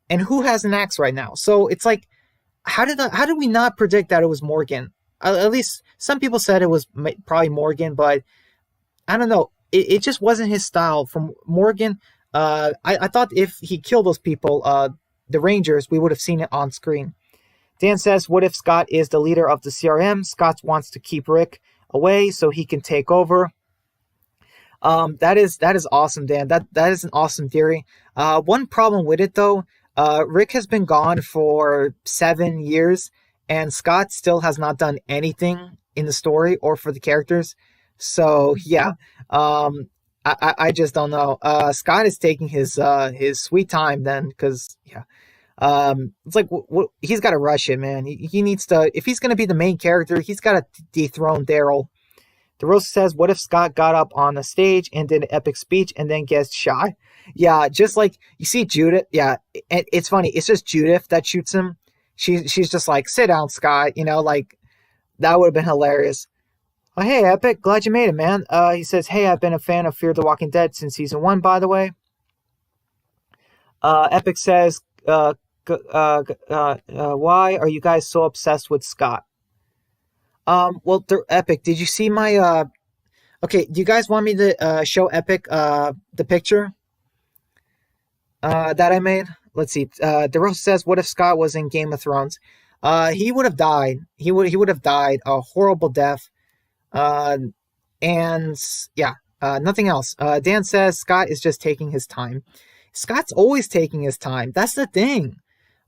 And who has an axe right now? So it's like, how did we not predict that it was Morgan? At least some people said it was probably Morgan, but I don't know. It just wasn't his style. From Morgan, I thought if he killed those people, the Rangers, we would have seen it on screen. Dan says, what if Scott is the leader of the CRM? Scott wants to keep Rick away so he can take over. That is awesome, Dan. That is an awesome theory. One problem with it, though, Rick has been gone for 7 years, and Scott still has not done anything in the story or for the characters. So yeah, I just don't know. Scott is taking his sweet time then, because yeah, it's like he's got to rush it, man. He needs to, if he's going to be the main character, he's got to dethrone Daryl. DeRosa says, what if Scott got up on the stage and did an epic speech and then gets shot? Yeah, just like you see Judith. Yeah, it's funny. It's just Judith that shoots him. She's just like, sit down, Scott. You know, like that would have been hilarious. Oh, hey, Epic, glad you made it, man. He says, hey, I've been a fan of Fear the Walking Dead since season 1, by the way. Epic says, why are you guys so obsessed with Scott? Well, Epic, did you see my, okay, do you guys want me to show Epic the picture that I made? Let's see. DeRosa says, what if Scott was in Game of Thrones? He would have died. He would have died a horrible death. And yeah, nothing else. Dan says Scott is just taking his time. Scott's always taking his time. That's the thing.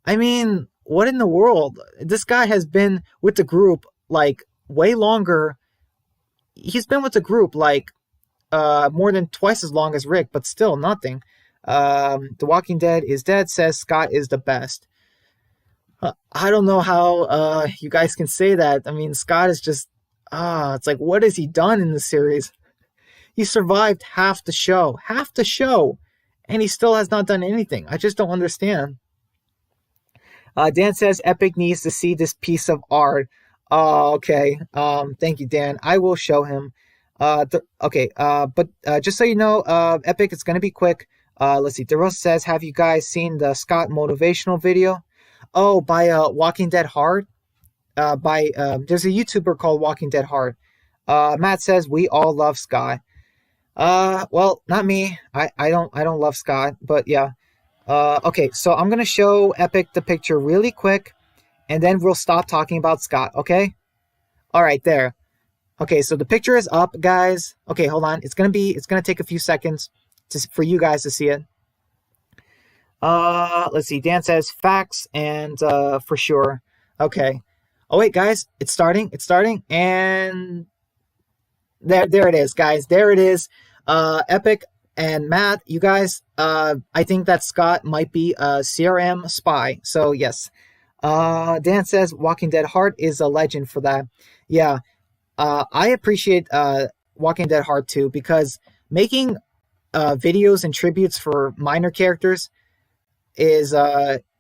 I mean, what in the world? This guy has been with the group like way longer. He's been with the group like more than twice as long as Rick, but still nothing. The Walking Dead is dead says Scott is the best. I don't know how you guys can say that. I mean, Scott is just it's like, what has he done in the series? He survived half the show, and he still has not done anything. I just don't understand. Dan says Epic needs to see this piece of art. Oh, okay. Thank you, Dan. I will show him. Okay. But just so you know, Epic, it's gonna be quick. Let's see. DeRosa says, have you guys seen the Scott motivational video? Oh, by Walking Dead Hard. By There's a YouTuber called Walking Dead Hard. Matt says we all love Scott. Well, not me. I don't love Scott, but yeah. Okay, so I'm gonna show Epic the picture really quick, and then we'll stop talking about Scott. Okay. All right, there. Okay, so the picture is up, guys. Okay, hold on. It's gonna take a few seconds for you guys to see it. Let's see. Dan says facts and for sure. Okay. Oh wait, guys, it's starting. It's starting, and there it is, guys. There it is. Epic and Matt, you guys. I think that Scott might be a CRM spy. So yes. Dan says Walking Dead Heart is a legend for that. Yeah. I appreciate Walking Dead Heart too, because making videos and tributes for minor characters is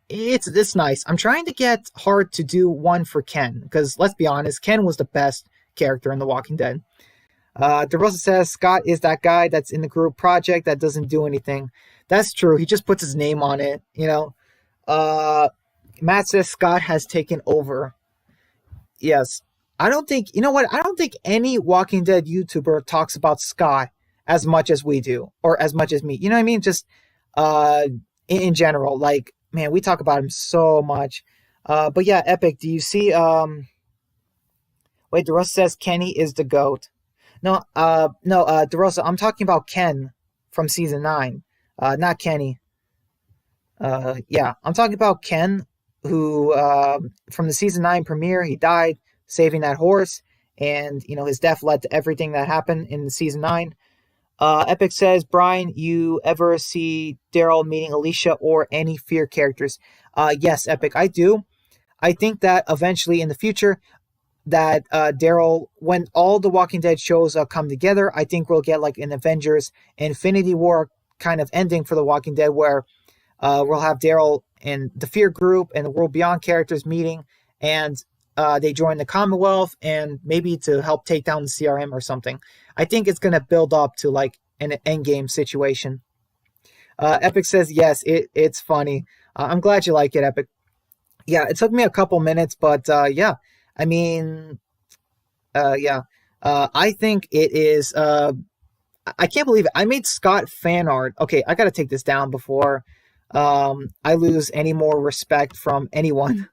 it's nice. I'm trying to get Hart to do one for Ken, because let's be honest, Ken was the best character in The Walking Dead. DeRosa says Scott is that guy that's in the group project that doesn't do anything. That's true. He just puts his name on it, you know. Matt says Scott has taken over. Yes. I don't think, you know what? I don't think any Walking Dead YouTuber talks about Scott as much as we do, or as much as me. You know what I mean? Just in general, like, man, we talk about him so much. But yeah, Epic, do you see wait, DeRosa says Kenny is the GOAT. No, DeRosa, I'm talking about Ken from season 9. Not Kenny. Yeah, I'm talking about Ken, who from the season 9 premiere, he died saving that horse, and you know his death led to everything that happened in the season 9. Epic says, Brian, you ever see Daryl meeting Alicia or any Fear characters? Yes, Epic, I do. I think that eventually in the future, that Daryl, when all the Walking Dead shows come together, I think we'll get like an Avengers Infinity War kind of ending for the Walking Dead, where we'll have Daryl and the Fear group and the World Beyond characters meeting, and they join the Commonwealth, and maybe to help take down the CRM or something. I think it's going to build up to like an endgame situation. Epic says, yes, it's funny. I'm glad you like it, Epic. Yeah, it took me a couple minutes, but yeah, I mean, yeah, I think it is. I can't believe it. I made Scott fan art. Okay, I got to take this down before I lose any more respect from anyone.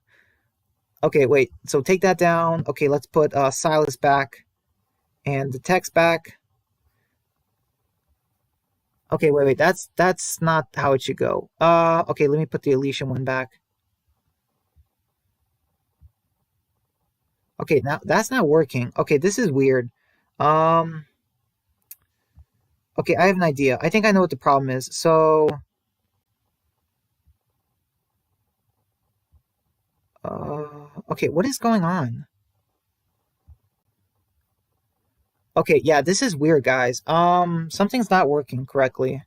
Okay, wait. So take that down. Okay, let's put Silas back and the text back. Okay, wait. That's not how it should go. Okay, let me put the Alicia one back. Okay, now that's not working. Okay, this is weird. Um, okay, I have an idea. I think I know what the problem is. So, okay, what is going on? Okay, yeah, this is weird, guys. Something's not working correctly.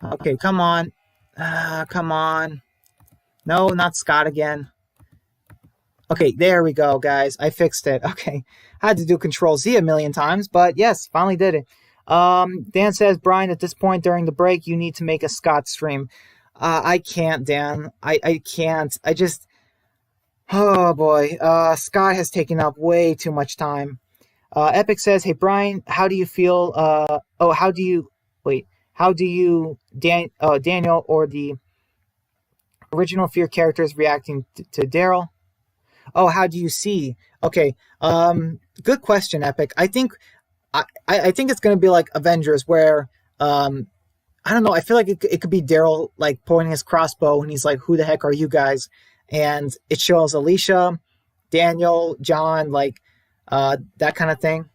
Okay, come on. Come on. No, not Scott again. Okay, there we go, guys. I fixed it. Okay. I had to do Control Z a million times, but yes, finally did it. Dan says, Brian, at this point during the break, you need to make a Scott stream. I can't, Dan. I can't. I just, oh boy. Scott has taken up way too much time. Epic says, hey, Brian, how do you feel? How do you, Daniel or the original Fear characters reacting to Daryl? Oh, how do you see? Okay. Good question, Epic. I think it's gonna be like Avengers, where I don't know. I feel like it could be Daryl like pointing his crossbow, and he's like, "Who the heck are you guys?" And it shows Alicia, Daniel, John, like that kind of thing.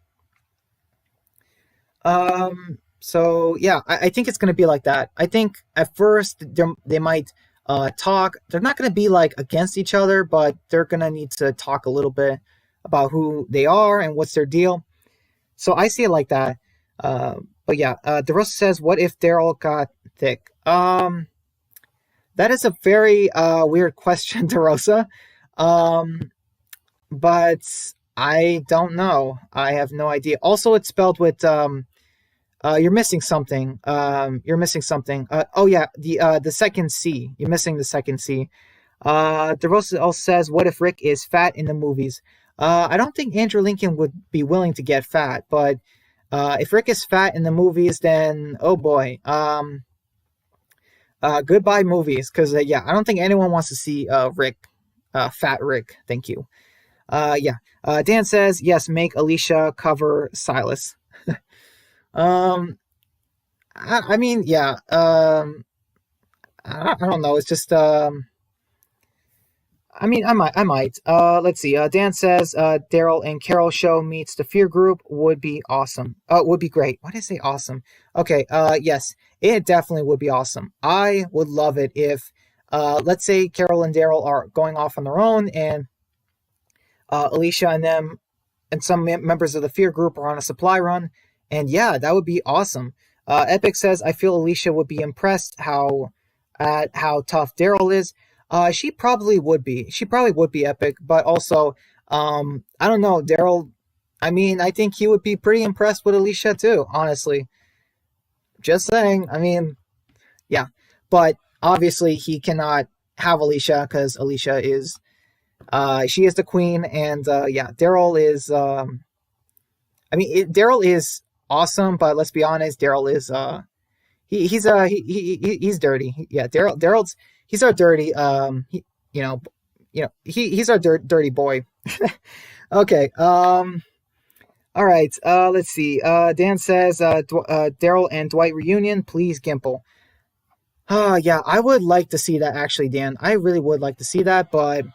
So yeah, I think it's gonna be like that. I think at first they might talk. They're not gonna be like against each other, but they're gonna need to talk a little bit about who they are and what's their deal. So I see it like that. But yeah, DeRosa says, "What if Daryl got thick?" That is a very weird question, DeRosa. But I don't know. I have no idea. Also, it's spelled with You're missing something. You're missing something. Oh yeah, the second C. You're missing the second C. DeRosa also says, "What if Rick is fat in the movies?" I don't think Andrew Lincoln would be willing to get fat, but if Rick is fat in the movies, then oh boy. Goodbye movies, because yeah, I don't think anyone wants to see Rick, fat Rick. Thank you. Yeah. Dan says, yes, make Alicia cover Silas. um, I mean, yeah. I don't know. It's just I mean, I might. Let's see. Dan says, Daryl and Carol show meets the Fear Group would be awesome. Would be great. Why did I say awesome? Okay. Yes, it definitely would be awesome. I would love it if, let's say Carol and Daryl are going off on their own, and Alicia and them and some members of the Fear Group are on a supply run, and yeah, that would be awesome. Epic says, I feel Alicia would be impressed at how tough Daryl is. She probably would be. She probably would be Epic, but also, I don't know, Daryl. I mean, I think he would be pretty impressed with Alicia too. Honestly, just saying. I mean, yeah, but obviously he cannot have Alicia because Alicia is, she is the queen, and yeah, Daryl is. I mean, Daryl is awesome, but let's be honest, Daryl is he's dirty. Yeah, Daryl's he's our dirty you know he's our dirty boy. Okay. All right. Let's see. Dan says Daryl and Dwight reunion, please Gimple. Yeah, I would like to see that actually, Dan. I really would like to see that, but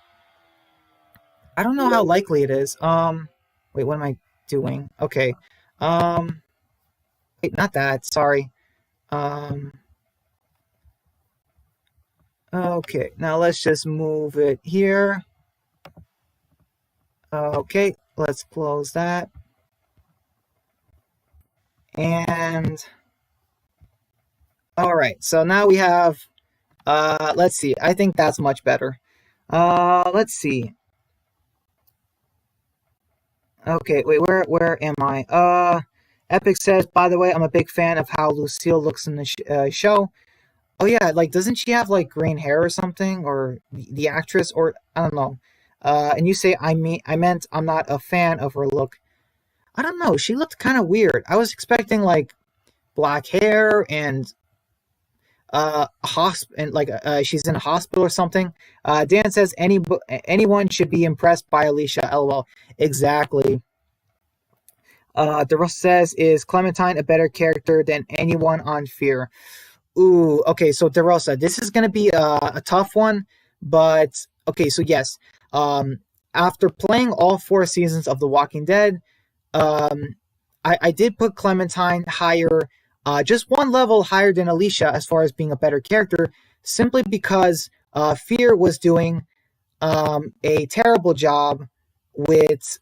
I don't know how likely it is. Wait, what am I doing? Okay. Wait, not that. Sorry. Um, okay, now let's just move it here. Okay, let's close that. And all right, so now we have, let's see, I think that's much better. Let's see. Okay, wait, where am I? Epic says, by the way, I'm a big fan of how Lucille looks in the show. Oh yeah, like doesn't she have like green hair or something, or the actress, or I don't know. And you say I meant I'm not a fan of her look. I don't know. She looked kind of weird. I was expecting like black hair and and like she's in a hospital or something. Dan says anyone should be impressed by Alicia. LOL. Exactly. The says, is Clementine a better character than anyone on Fear? Ooh, okay, so DeRosa, this is going to be a tough one, but okay, so yes. After playing all 4 seasons of The Walking Dead, um, I did put Clementine higher, just one level higher than Alicia as far as being a better character, simply because Fear was doing a terrible job with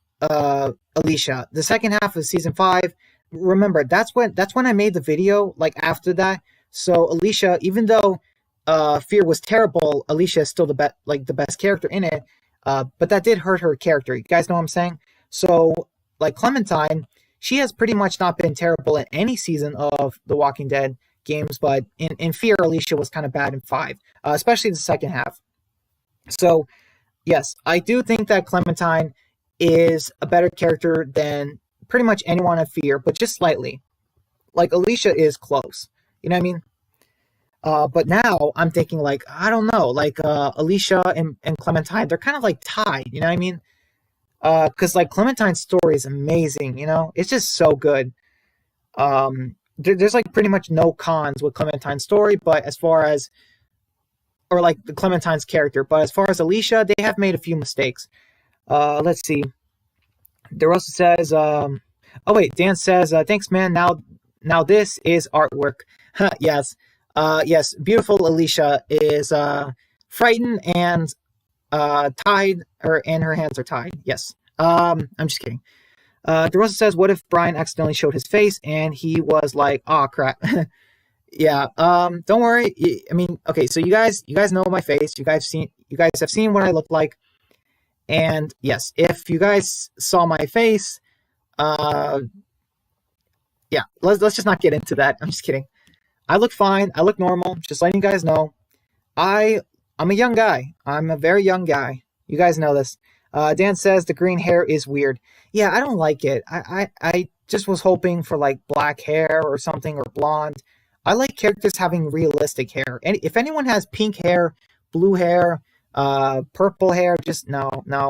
Alicia. The second half of season 5, remember that's when I made the video. Like after that, so Alicia, even though Fear was terrible, Alicia is still the best character in it. But that did hurt her character. You guys know what I'm saying? So like Clementine, she has pretty much not been terrible in any season of The Walking Dead games, but in Fear, Alicia was kind of bad in 5, especially the second half. So yes, I do think that Clementine is a better character than pretty much anyone in Fear, but just slightly. Like Alicia is close. You know what I mean? But now I'm thinking like, I don't know, like Alicia and Clementine, they're kind of like tied, you know what I mean? Because like Clementine's story is amazing, you know? It's just so good. There's like pretty much no cons with Clementine's story, but as far as, or like the Clementine's character, but as far as Alicia, they have made a few mistakes. Let's see. DeRosa says, oh wait, Dan says, thanks man, now this is artwork. Yes. Yes, beautiful Alicia is frightened and tied, and her hands are tied. Yes. I'm just kidding. DeRosa says, what if Brian accidentally showed his face and he was like, oh crap. Yeah. Don't worry. I mean, okay, so you guys know my face. You guys have seen what I look like. And yes, if you guys saw my face, Yeah, let's just not get into that. I'm just kidding. I look fine. I look normal. Just letting you guys know. I I'm a young guy. I'm a very young guy. You guys know this. Dan says the green hair is weird. Yeah, I don't like it. I just was hoping for like black hair or something or blonde. I like characters having realistic hair. And if anyone has pink hair, blue hair, purple hair, just no.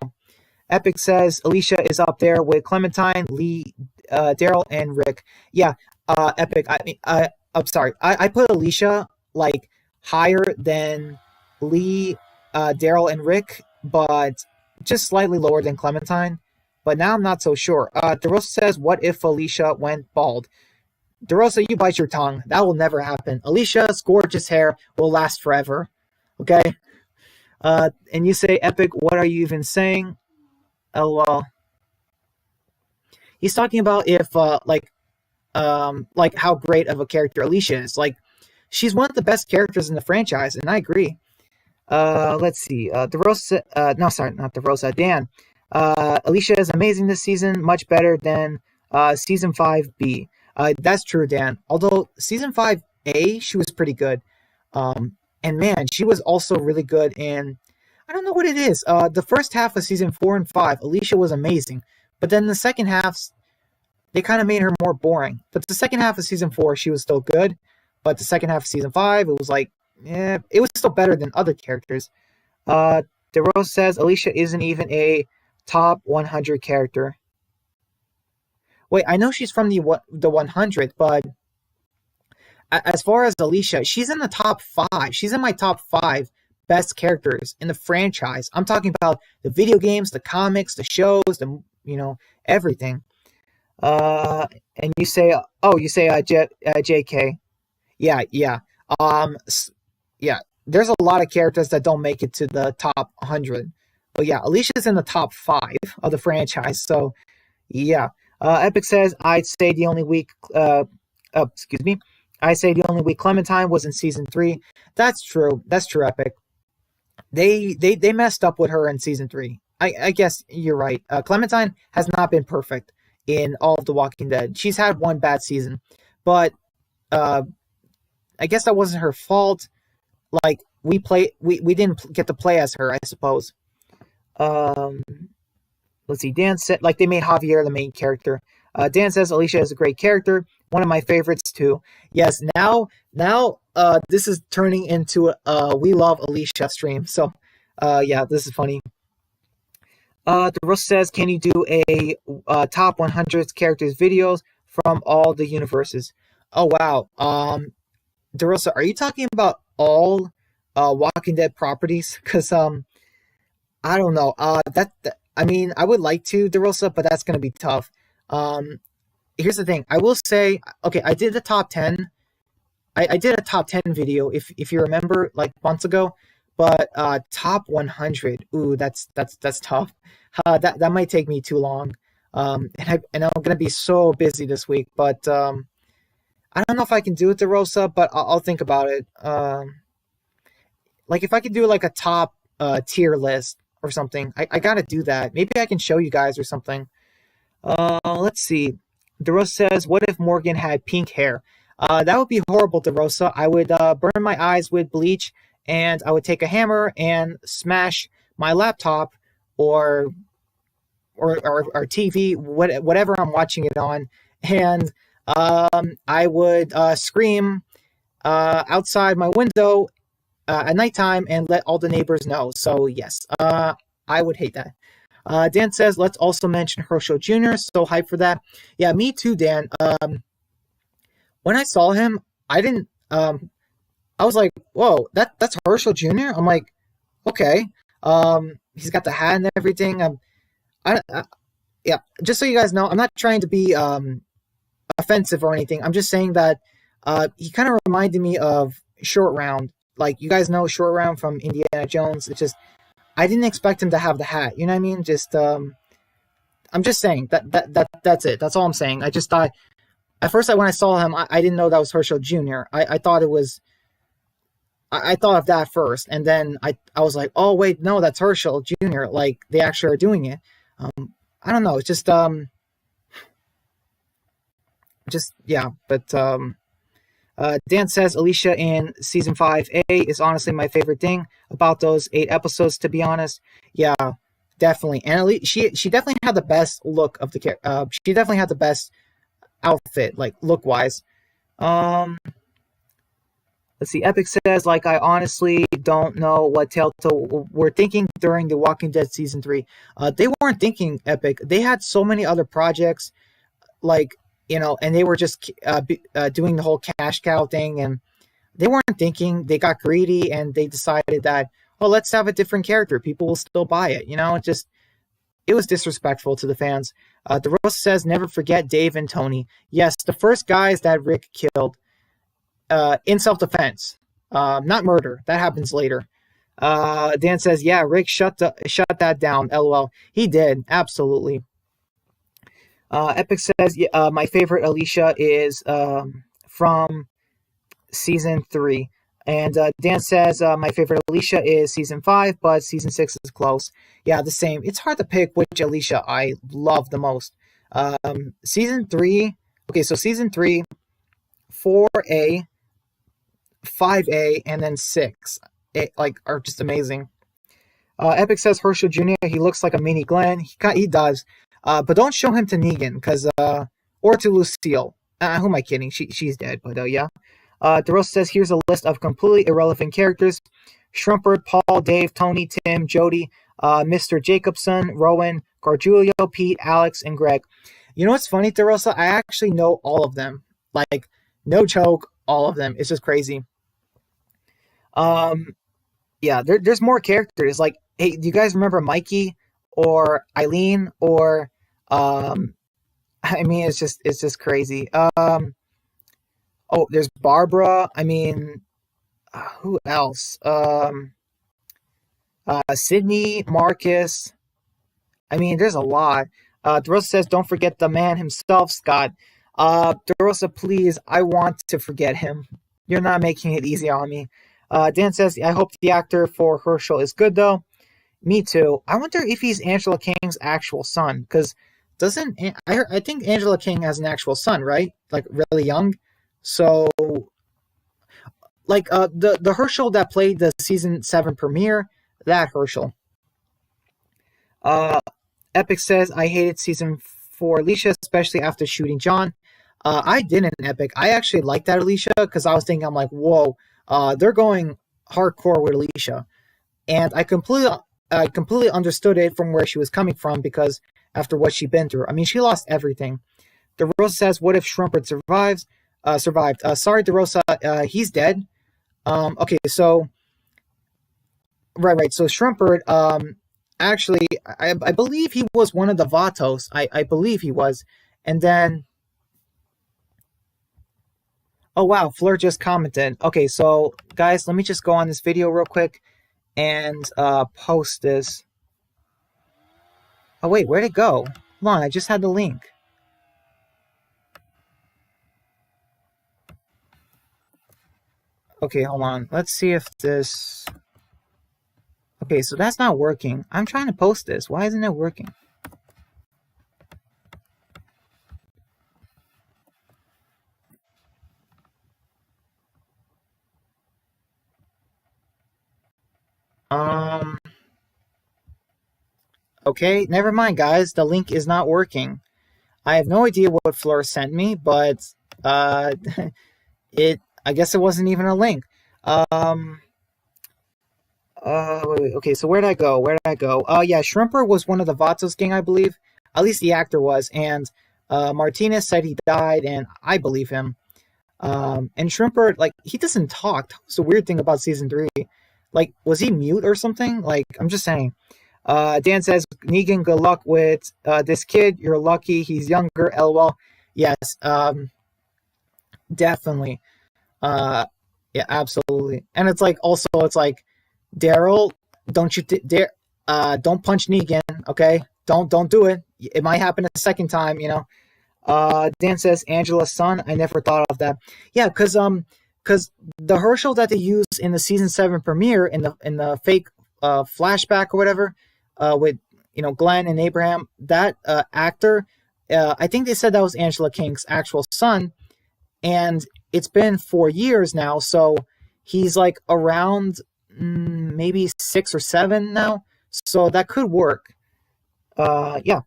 Epic says Alicia is up there with Clementine, Lee, Daryl, and Rick. Yeah, Epic. I'm sorry. I put Alicia like higher than Lee, Daryl, and Rick, but just slightly lower than Clementine. But now I'm not so sure. DeRosa says, "What if Alicia went bald?" DeRosa, you bite your tongue. That will never happen. Alicia's gorgeous hair will last forever. Okay. And you say, Epic, what are you even saying? LOL. He's talking about if like how great of a character Alicia is. Like she's one of the best characters in the franchise, and I agree. Let's see. DeRosa. No, sorry, not DeRosa. Dan. Alicia is amazing this season, much better than season 5B. That's true, Dan. Although season 5A, she was pretty good. And man, she was also really good in. I don't know what it is. The first half of season 4 and 5, Alicia was amazing, but then the second half, they kind of made her more boring. But the second half of season 4, she was still good. But the second half of season 5, it was like, yeah, it was still better than other characters. DeRose says Alicia isn't even a top 100 character. Wait, I know she's from the 100, but as far as Alicia, she's in the top 5. She's in my top 5 best characters in the franchise. I'm talking about the video games, the comics, the shows, everything. And you say, JK. Yeah. Yeah. There's a lot of characters that don't make it to the top 100. But yeah, Alicia's in the top 5 of the franchise. So yeah. Epic says, I'd say the only week, I say the only week Clementine was in season 3. That's true, Epic. They messed up with her in season 3. I guess you're right. Clementine has not been perfect in all of The Walking Dead. She's had one bad season, but I guess that wasn't her fault. Like we didn't get to play as her, I suppose. Let's see. Dan said like they made Javier the main character. Dan says Alicia is a great character, one of my favorites too. Yes, now this is turning into a We Love Alicia stream. So yeah, this is funny. The Russ says, can you do a top 100 characters videos from all the universes? Oh wow. DeRosa, are you talking about all Walking Dead properties? Because I don't know. I mean, I would like to, DeRosa, but that's gonna be tough. Here's the thing. I will say, okay, I did the top 10. I did a top 10 video, if you remember, like months ago. But top 100, ooh, that's tough. That might take me too long. And I'm gonna be so busy this week. But I don't know if I can do it, DeRosa, but I'll think about it. Like if I could do like a top tier list or something, I gotta do that. Maybe I can show you guys or something. Let's see. DeRosa says, what if Morgan had pink hair? That would be horrible, DeRosa. I would burn my eyes with bleach, and I would take a hammer and smash my laptop or TV, whatever I'm watching it on, and I would scream outside my window at nighttime and let all the neighbors know. So yes, I would hate that. Dan says, let's also mention Herschel Jr. So hyped for that. Yeah, me too, Dan. When I saw him, I didn't. I was like, whoa, that's Herschel Jr. I'm like, okay. He's got the hat and everything. Yeah. Just so you guys know, I'm not trying to be offensive or anything. I'm just saying that he kind of reminded me of Short Round. Like you guys know Short Round from Indiana Jones. It's just I didn't expect him to have the hat. You know what I mean? Just I'm just saying that's it. That's all I'm saying. I just thought at first when I saw him, I didn't know that was Herschel Jr. I thought it was. I thought of that first, and then I was like, oh wait, no, that's Herschel Jr. Like they actually are doing it. I don't know. It's just just yeah. But Dan says Alicia in season 5A is honestly my favorite thing about those 8 episodes. To be honest, yeah, definitely. And she definitely had the best look of the character. She definitely had the best outfit, like look wise. Um, let's see. Epic says, like, I honestly don't know what Telltale were thinking during The Walking Dead season 3. They weren't thinking Epic. They had so many other projects, like, and they were just doing the whole cash cow thing, and they weren't thinking. They got greedy, and they decided that, oh, let's have a different character. People will still buy it. It was disrespectful to the fans. DeRosa says, never forget Dave and Tony. Yes, the first guys that Rick killed in self-defense, not murder. That happens later. Dan says, yeah, Rick shut that down. LOL. He did. Absolutely. Epic says, my favorite Alicia is from season 3. And Dan says, my favorite Alicia is season 5, but season 6 is close. Yeah, the same. It's hard to pick which Alicia I love the most. Season 3, okay, so season 3, 4A, 5A, and then 6, are just amazing. Epic says Herschel Jr., he looks like a mini Glenn. He does. But don't show him to Negan, or to Lucille. Who am I kidding? She's dead, but yeah. DeRosa says, here's a list of completely irrelevant characters. Schrumpert, Paul, Dave, Tony, Tim, Jody, Mr. Jacobson, Rowan, Gargiulio, Pete, Alex, and Greg. You know what's funny, DeRosa? I actually know all of them. Like, no joke, all of them. It's just crazy. Yeah, there's more characters. Like, hey, do you guys remember Mikey or Eileen or I mean, it's just crazy. Oh, there's Barbara. I mean, who else? Sydney, Marcus. I mean, there's a lot. DeRosa says, don't forget the man himself, Scott. DeRosa, please, I want to forget him. You're not making it easy on me. Dan says, I hope the actor for Herschel is good, though. Me too. I wonder if he's Angela King's actual son, because I think Angela King has an actual son, right? Like, really young. So, like, the Herschel that played the season 7 premiere, that Herschel. Epic says, I hated season 4 Alicia, especially after shooting John. I didn't, Epic. I actually liked that Alicia, because I was thinking, I'm like, whoa, they're going hardcore with Alicia. And I completely understood it from where she was coming from, because after what she'd been through. I mean, she lost everything. DeRosa says, what if Schrumpert survived? Sorry, DeRosa, he's dead. Okay, so right. So Schrumpert, actually, I believe he was one of the Vatos. I believe he was. And then, oh wow, Fleur just commented. Okay, so guys, let me just go on this video real quick and post this. Oh wait, where'd it go? Hold on, I just had the link. Okay, hold on. Let's see if this... Okay, so that's not working. I'm trying to post this. Why isn't it working? Okay, never mind, guys. The link is not working. I have no idea what Fleur sent me, but I guess it wasn't even a link. Wait. Okay, so where did I go? Yeah, Shrimper was one of the Vatos gang, I believe. At least the actor was, and Martinez said he died, and I believe him. And Shrimper, like, he doesn't talk. That's the weird thing about season 3. Like, was he mute or something? Like, I'm just saying. Dan says, Negan, good luck with this kid. You're lucky he's younger. LOL. Yes, definitely. Yeah, absolutely. And it's like, also, it's like, Daryl, don't you dare, don't punch Negan, okay? Don't do it. It might happen a second time, you know. Dan says, Angela's son. I never thought of that. Yeah, because the Herschel that they used in the season 7 premiere in the fake flashback or whatever, with Glenn and Abraham, that actor I think they said that was Angela King's actual son, and it's been 4 years now, so he's like around maybe 6 or 7 now, so that could work. Yeah.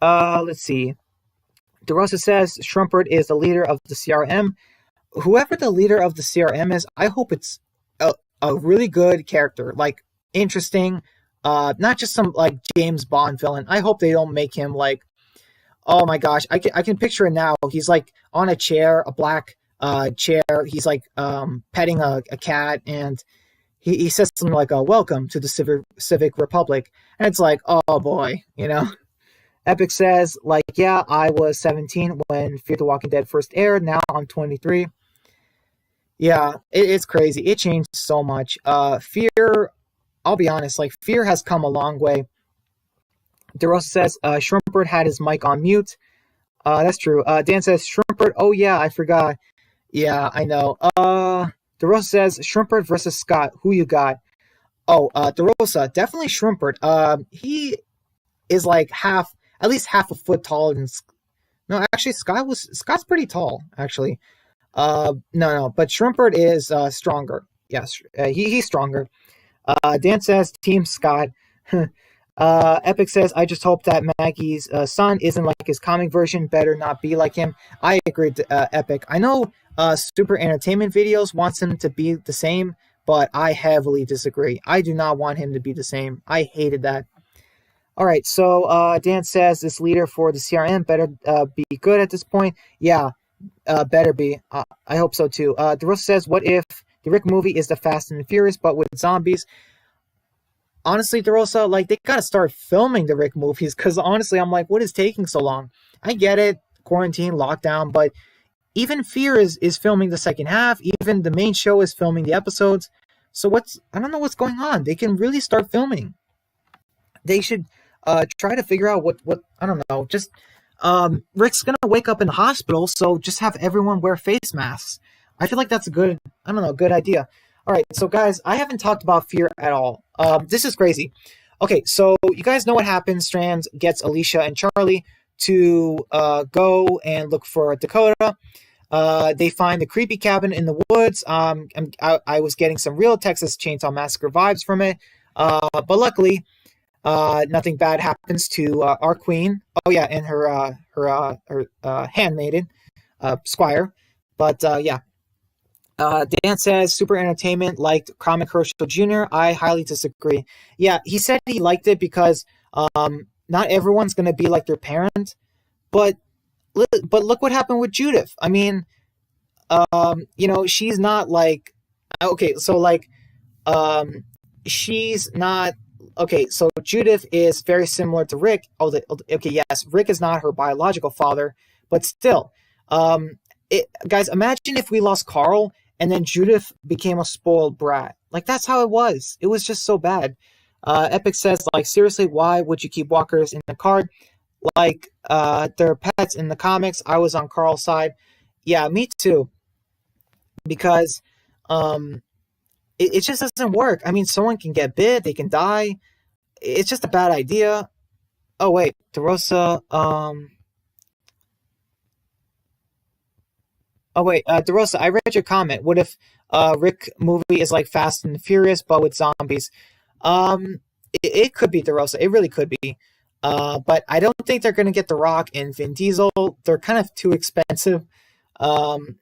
Let's see. DeRosa says Schrumpert is the leader of the CRM. Whoever the leader of the CRM is, I hope it's a really good character, like interesting, not just some like James Bond villain. I hope they don't make him like, oh my gosh, I can picture it now. He's like on a chair, a black chair. He's like petting a cat, and he says something like, "Welcome to the Civic Republic," and it's like, oh boy, you know. Epic says, like, yeah, I was 17 when Fear the Walking Dead first aired. Now I'm 23. Yeah, it's crazy. It changed so much. Fear, I'll be honest, like, Fear has come a long way. DeRosa says, Schrumpert had his mic on mute. That's true. Dan says, Schrumpert, oh yeah, I forgot. Yeah, I know. DeRosa says, Schrumpert versus Scott. Who you got? Oh, DeRosa, definitely Schrumpert. He is like at least half a foot taller than. No, actually, Scott's pretty tall, actually. No, but Schrumpert is stronger. Yes, he's stronger. Dan says, Team Scott. Epic says, I just hope that Maggie's son isn't like his comic version. Better not be like him. I agree with Epic. I know Super Entertainment Videos wants him to be the same, but I heavily disagree. I do not want him to be the same. I hated that. All right, so Dan says this leader for the CRM better be good at this point. Yeah, better be. I hope so too. DeRosa says, what if the Rick movie is the Fast and the Furious, but with zombies? Honestly, DeRosa, like, they gotta start filming the Rick movies, because honestly, I'm like, what is taking so long? I get it, quarantine, lockdown, but even Fear is filming the second half. Even the main show is filming the episodes. So I don't know what's going on. They can really start filming. They should try to figure out what I don't know. Just Rick's gonna wake up in the hospital, so just have everyone wear face masks. I feel like that's a good idea. All right, so guys, I haven't talked about Fear at all. This is crazy. Okay, so you guys know what happens. Strand gets Alicia and Charlie to go and look for Dakota. They find the creepy cabin in the woods. I was getting some real Texas Chainsaw Massacre vibes from it, but luckily, nothing bad happens to our queen. Oh yeah, and her handmaiden, Squire. But yeah. Dan says Super Entertainment liked Comic Herschel Jr. I highly disagree. Yeah, he said he liked it because not everyone's going to be like their parent, but look what happened with Judith. I mean, she's not like, okay, so like she's not okay. So Judith is very similar to Rick. Okay, yes, Rick is not her biological father, but still, guys, imagine if we lost Carl and then Judith became a spoiled brat. Like, that's how it was. It was just so bad. Epic says, like, seriously, why would you keep walkers in the card? Like, they're pets in the comics. I was on Carl's side. Yeah, me too. Because it just doesn't work. I mean, someone can get bit, they can die. It's just a bad idea. Oh, wait, DeRosa, Oh wait, DeRosa, I read your comment. What if Rick movie is like Fast and Furious but with zombies? It could be, DeRosa. It really could be. But I don't think they're gonna get The Rock and Vin Diesel. They're kind of too expensive. But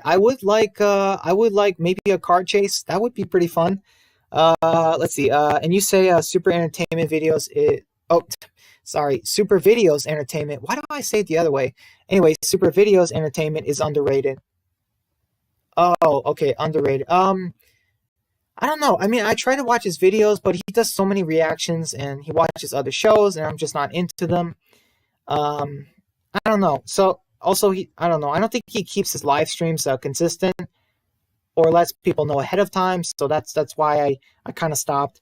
I would like maybe a car chase. That would be pretty fun. Let's see. And you say Super Entertainment Videos. Sorry, Super Videos Entertainment. Why do I say it the other way? Anyway, Super Videos Entertainment is underrated. Oh, okay, underrated. I don't know. I mean, I try to watch his videos, but he does so many reactions and he watches other shows, and I'm just not into them. I don't know. So also, I don't know. I don't think he keeps his live streams consistent or lets people know ahead of time. So that's why I kind of stopped.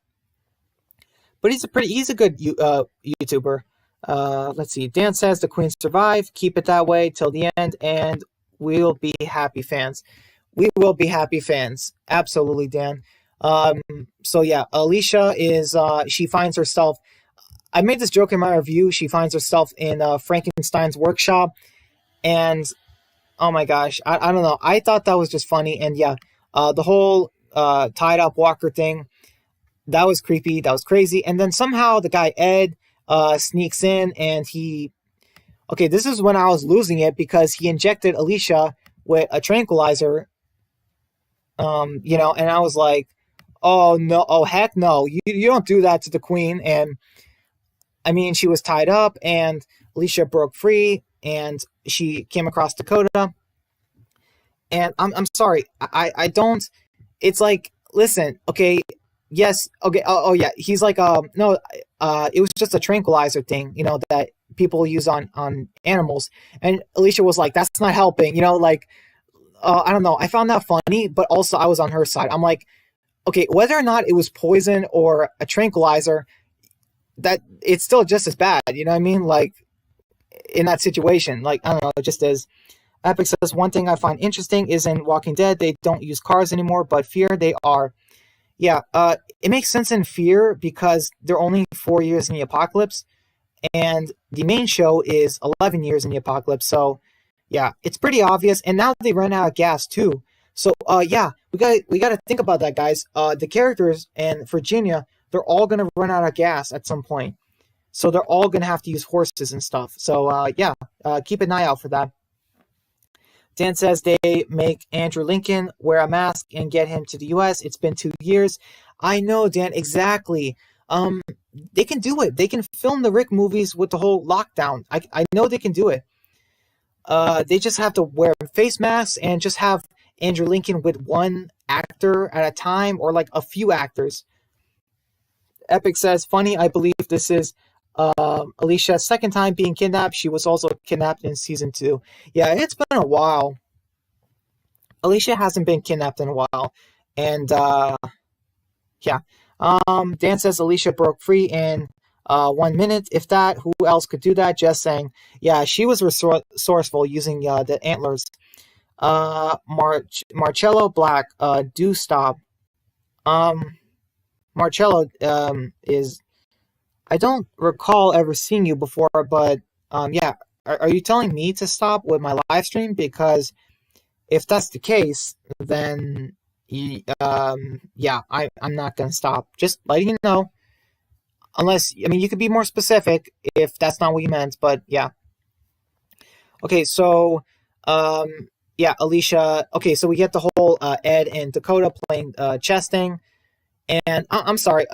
But he's a good YouTuber. Let's see. Dan says the Queen survived. Keep it that way till the end, and we'll be happy fans. We will be happy fans. Absolutely, Dan. So yeah, Alicia is she finds herself. I made this joke in my review. She finds herself in Frankenstein's workshop, and oh my gosh, I don't know. I thought that was just funny, and yeah, the whole tied up Walker thing, that was creepy. That was crazy. And then somehow the guy Ed sneaks in, and he. Okay, this is when I was losing it because he injected Alicia with a tranquilizer. And I was like, oh no, oh heck no, you don't do that to the queen. And I mean, she was tied up, and Alicia broke free, and she came across Dakota. And I'm sorry, I don't. It's like, listen, okay, yes, okay, oh yeah, he's like, no, it was just a tranquilizer thing, that people use on animals. And Alicia was like, that's not helping, like, I don't know. I found that funny, but also I was on her side. I'm like, okay, whether or not it was poison or a tranquilizer, that it's still just as bad. You know what I mean? Like in that situation, like I don't know, it just is. Epic says one thing I find interesting is in Walking Dead they don't use cars anymore, but Fear they are. Yeah, it makes sense in Fear because they're only 4 years in the apocalypse, and the main show is 11 years in the apocalypse. So yeah, it's pretty obvious. And now they run out of gas too. So yeah, we got to think about that, guys. The characters in Virginia, they're all gonna run out of gas at some point. So they're all gonna have to use horses and stuff. So yeah, keep an eye out for that. Dan says they make Andrew Lincoln wear a mask and get him to the U.S. It's been 2 years. I know, Dan, exactly. They can do it. They can film the Rick movies with the whole lockdown. I know they can do it. They just have to wear face masks and just have Andrew Lincoln with one actor at a time or like a few actors. Epic says, funny, I believe this is Alicia's second time being kidnapped. She was also kidnapped in season 2. Yeah, it's been a while. Alicia hasn't been kidnapped in a while. And yeah. Dan says Alicia broke free in 1 minute. If that, who else could do that? Just saying. Yeah, she was resourceful using the antlers. Marcello Black, do stop. Marcello is. I don't recall ever seeing you before, but yeah. Are you telling me to stop with my live stream? Because if that's the case, then yeah, I'm not gonna stop. Just letting you know. Unless, I mean, you could be more specific if that's not what you meant, but yeah. Okay, so yeah, Alicia. Okay, so we get the whole Ed and Dakota playing chess thing, and I'm sorry.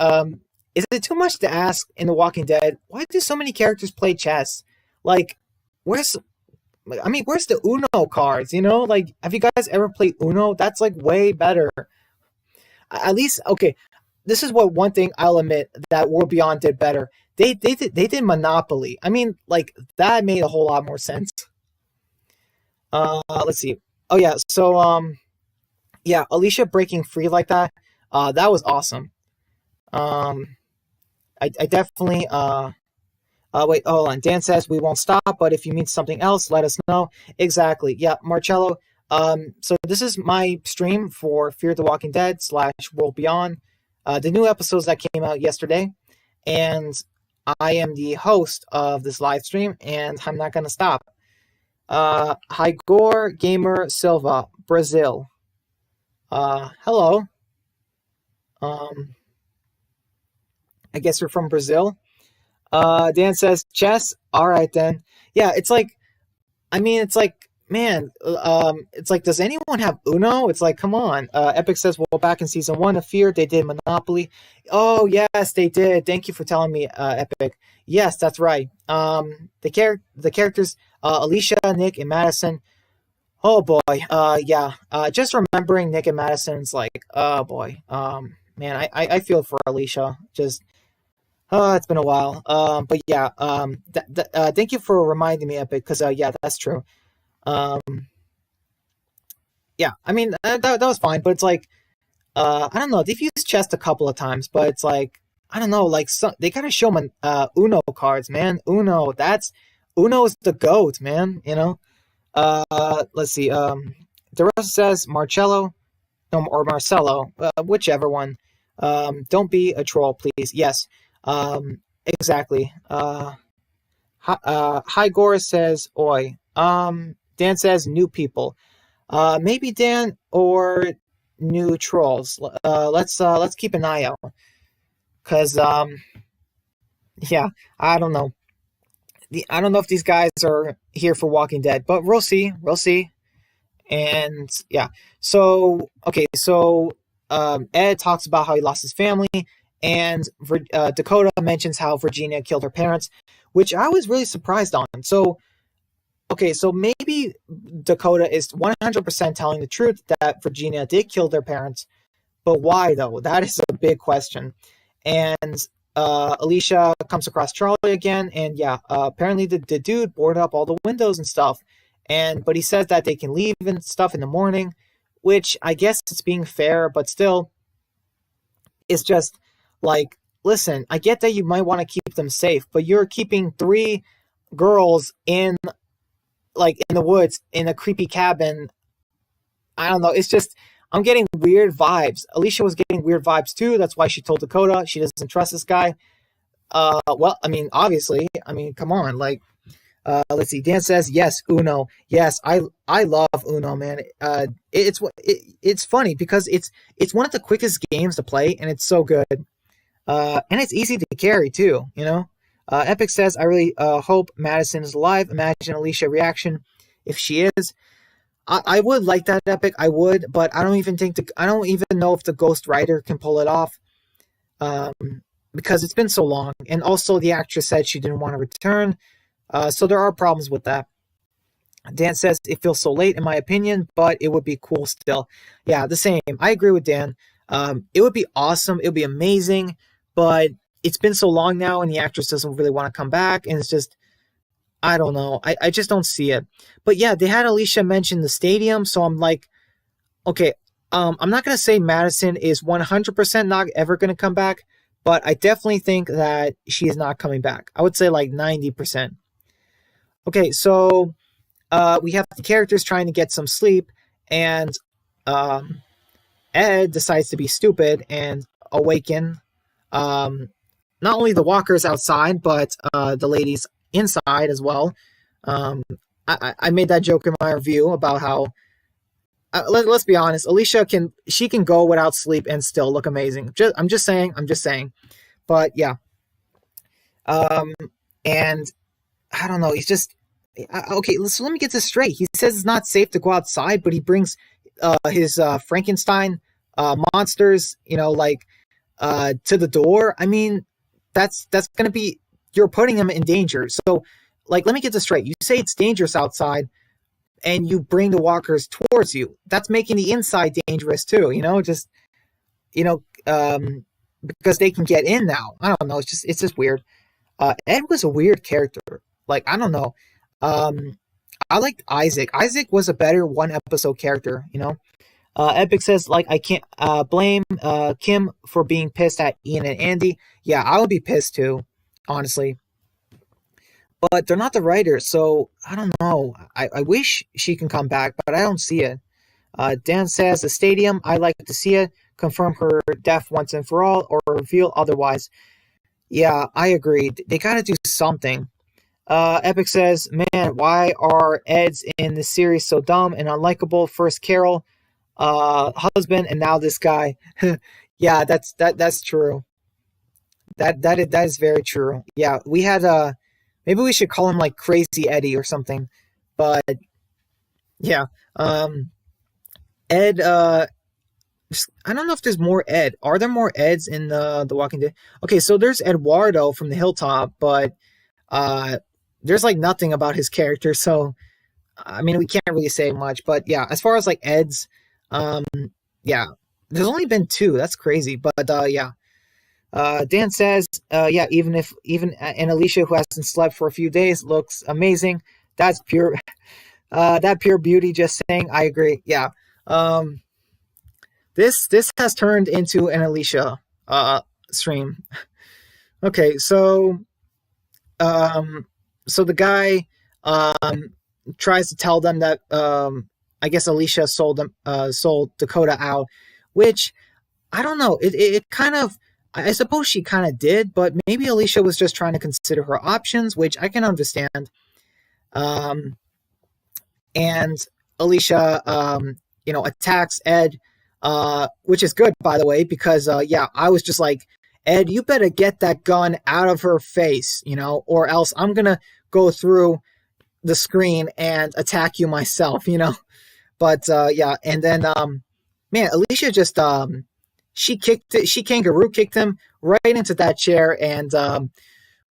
Is it too much to ask in The Walking Dead? Why do so many characters play chess? Like, where's the Uno cards? Like, have you guys ever played Uno? That's like way better. At least, okay. This is what one thing I'll admit that World Beyond did better. They did Monopoly. I mean, like that made a whole lot more sense. Let's see. Oh yeah, so yeah, Alicia breaking free like that. That was awesome. I definitely wait, hold on. Dan says we won't stop, but if you mean something else, let us know. Exactly. Yeah, Marcello. So this is my stream for Fear the Walking Dead / World Beyond. The new episodes that came out yesterday, and I am the host of this live stream, and I'm not gonna stop. Higor Gamer Silva, Brazil. Hello. I guess you're from Brazil. Dan says chess. All right then. Yeah, it's like, I mean, it's like, man, it's like, does anyone have Uno? It's like, come on. Epic says, well, back in season 1 of Fear, they did Monopoly. Oh, yes, they did. Thank you for telling me, Epic. Yes, that's right. The characters, Alicia, Nick, and Madison. Oh boy. Yeah. Just remembering Nick and Madison's like, oh boy. Man, I feel for Alicia. Just, it's been a while. But yeah. Thank you for reminding me, Epic, because yeah, that's true. Yeah, I mean that was fine, but it's like I don't know. They've used chess a couple of times, but it's like I don't know. Like they gotta show me Uno cards, man. Uno is the goat, man. Let's see. The rest says Marcello, or Marcello, whichever one. Don't be a troll, please. Yes. exactly. Hi Gore says, "Oi." Dan says, "New people." Maybe Dan or new trolls. Let's keep an eye out because yeah, I don't know. I don't know if these guys are here for Walking Dead, but we'll see. We'll see. And yeah, so okay, so Ed talks about how he lost his family, and Dakota mentions how Virginia killed her parents, which I was really surprised on. So okay, so maybe Dakota is 100% telling the truth that Virginia did kill their parents, but why though? That is a big question. And Alicia comes across Charlie again, and yeah, apparently the dude boarded up all the windows and stuff. But he says that they can leave and stuff in the morning, which I guess it's being fair, but still, it's just like, listen, I get that you might want to keep them safe, but you're keeping three girls in in the woods in a creepy cabin. I don't know. It's just I'm getting weird vibes. Alicia was getting weird vibes too. That's why she told Dakota she doesn't trust this guy. Well, I mean, obviously, I mean, come on, let's see. Dan says yes, Uno. Yes, I love Uno, man. It's funny because it's one of the quickest games to play, and it's so good. And it's easy to carry too. You know. Epic says I really hope Madison is alive. Imagine Alicia reaction if she is. I would like that, Epic. I would, but I don't even know if the Ghost Rider can pull it off. Um, because it's been so long, and also the actress said she didn't want to return. So there are problems with that. Dan says it feels so late, in my opinion, but it would be cool still. Yeah, the same. I agree with Dan. It would be awesome. It would be amazing, but it's been so long now, and the actress doesn't really want to come back, and it's just I don't know. I just don't see it. But yeah, they had Alicia mention the stadium, so I'm like, okay, I'm not gonna say Madison is 100% not ever gonna come back, but I definitely think that she is not coming back. I would say like 90%. Okay, so we have the characters trying to get some sleep, and um, Ed decides to be stupid and awaken um, not only the walkers outside, but the ladies inside as well. Um, I made that joke in my review about how let's be honest, Alicia can go without sleep and still look amazing. I'm just saying. I'm just saying. But yeah, um, and I don't know. He's just okay. So let me get this straight. He says it's not safe to go outside, but he brings his Frankenstein monsters, to the door. I mean, that's gonna be you're putting him in danger. So, let me get this straight. You say it's dangerous outside, and you bring the walkers towards you. That's making the inside dangerous too. You know, um, because they can get in now. I don't know. It's just weird. Ed was a weird character. I don't know. Um, I liked Isaac. Isaac was a better one episode character. Epic says I can't blame Kim for being pissed at Ian and Andy. Yeah, I would be pissed too, honestly. But they're not the writers, so I don't know. I wish she can come back, but I don't see it. Dan says the stadium. I like to see it. Confirm her death once and for all, or reveal otherwise. Yeah, I agree. They got to do something. Epic says, man, why are Eds in this series so dumb and unlikable? First Carol, husband, and now this guy. Yeah, that's true. That is very true. Yeah, we had maybe we should call him like Crazy Eddie or something. But yeah, Ed. I don't know if there's more Ed. Are there more Eds in the Walking Dead? Okay, so there's Eduardo from the Hilltop, but uh, there's nothing about his character. So I mean, we can't really say much. But yeah, as far as Eds, um, yeah, there's only been two. That's crazy. But yeah. Dan says, yeah, even and Alicia, who hasn't slept for a few days, looks amazing. That's pure, that pure beauty. Just saying, I agree. Yeah. Um, this has turned into an Alicia stream. Okay, um, so the guy tries to tell them that I guess Alicia sold Dakota out, which I don't know. It kind of I suppose she kind of did, but maybe Alicia was just trying to consider her options, which I can understand. Um, and Alicia, attacks Ed, which is good, by the way, because, I was just like, Ed, you better get that gun out of her face, or else I'm going to go through the screen and attack you myself, But, and then, man, Alicia just, she kangaroo kicked him right into that chair, and,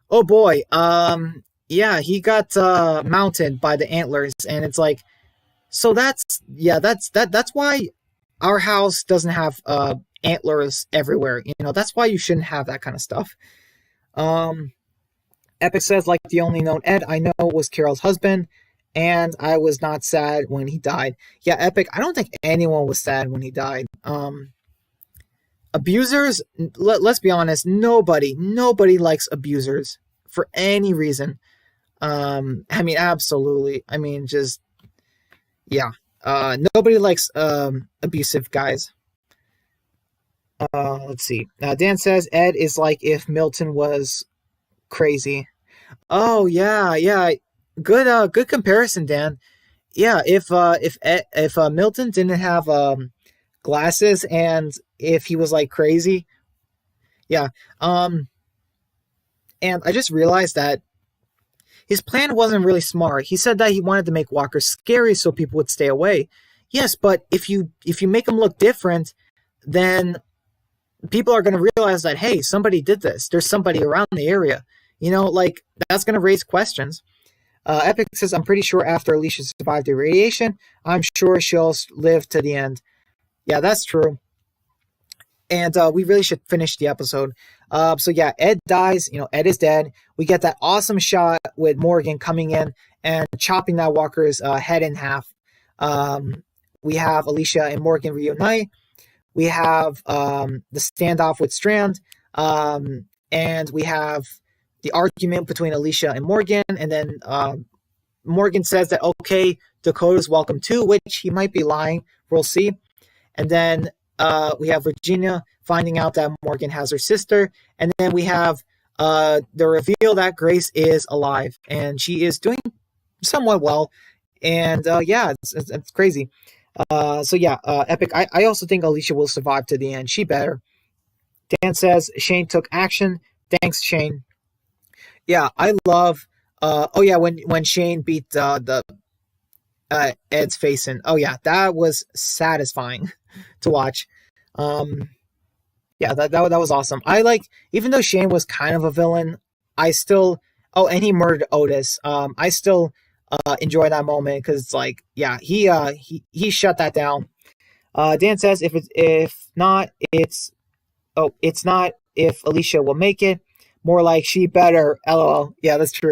oh boy, he got mounted by the antlers, and it's like, so that's why our house doesn't have antlers everywhere. That's why you shouldn't have that kind of stuff. Um, Epic says, like the only known Ed I know was Carol's husband, and I was not sad when he died. Yeah, Epic, I don't think anyone was sad when he died. Abusers, let's be honest, nobody likes abusers for any reason. I mean, absolutely. I mean, just, yeah. Nobody likes abusive guys. Let's see. Dan says Ed is like if Milton was crazy. Oh yeah. Good comparison, Dan. Yeah, if Milton didn't have glasses and if he was like crazy, yeah. And I just realized that his plan wasn't really smart. He said that he wanted to make walkers scary so people would stay away. Yes, but if you make them look different, then people are going to realize that, hey, somebody did this. There's somebody around the area. Like, that's going to raise questions. Epic says, I'm pretty sure after Alicia survived the radiation, I'm sure she'll live to the end. Yeah, that's true. And we really should finish the episode. Ed dies. Ed is dead. We get that awesome shot with Morgan coming in and chopping that walker's head in half. We have Alicia and Morgan reunite. We have the standoff with Strand. And we have the argument between Alicia and Morgan. And then Morgan says that, okay, Dakota's welcome too, which he might be lying. We'll see. And then we have Virginia finding out that Morgan has her sister. And then we have the reveal that Grace is alive. And she is doing somewhat well. And it's crazy. Epic. I also think Alicia will survive to the end. She better. Dan says Shane took action. Thanks, Shane. Yeah, I love. When Shane beat the Ed's face in. Oh yeah, that was satisfying to watch. That was awesome. I like, even though Shane was kind of a villain, I still. Oh, and he murdered Otis. I still enjoy that moment because it's like, yeah, he shut that down. Dan says it's not if Alicia will make it. More like she better. LOL. Yeah, that's true.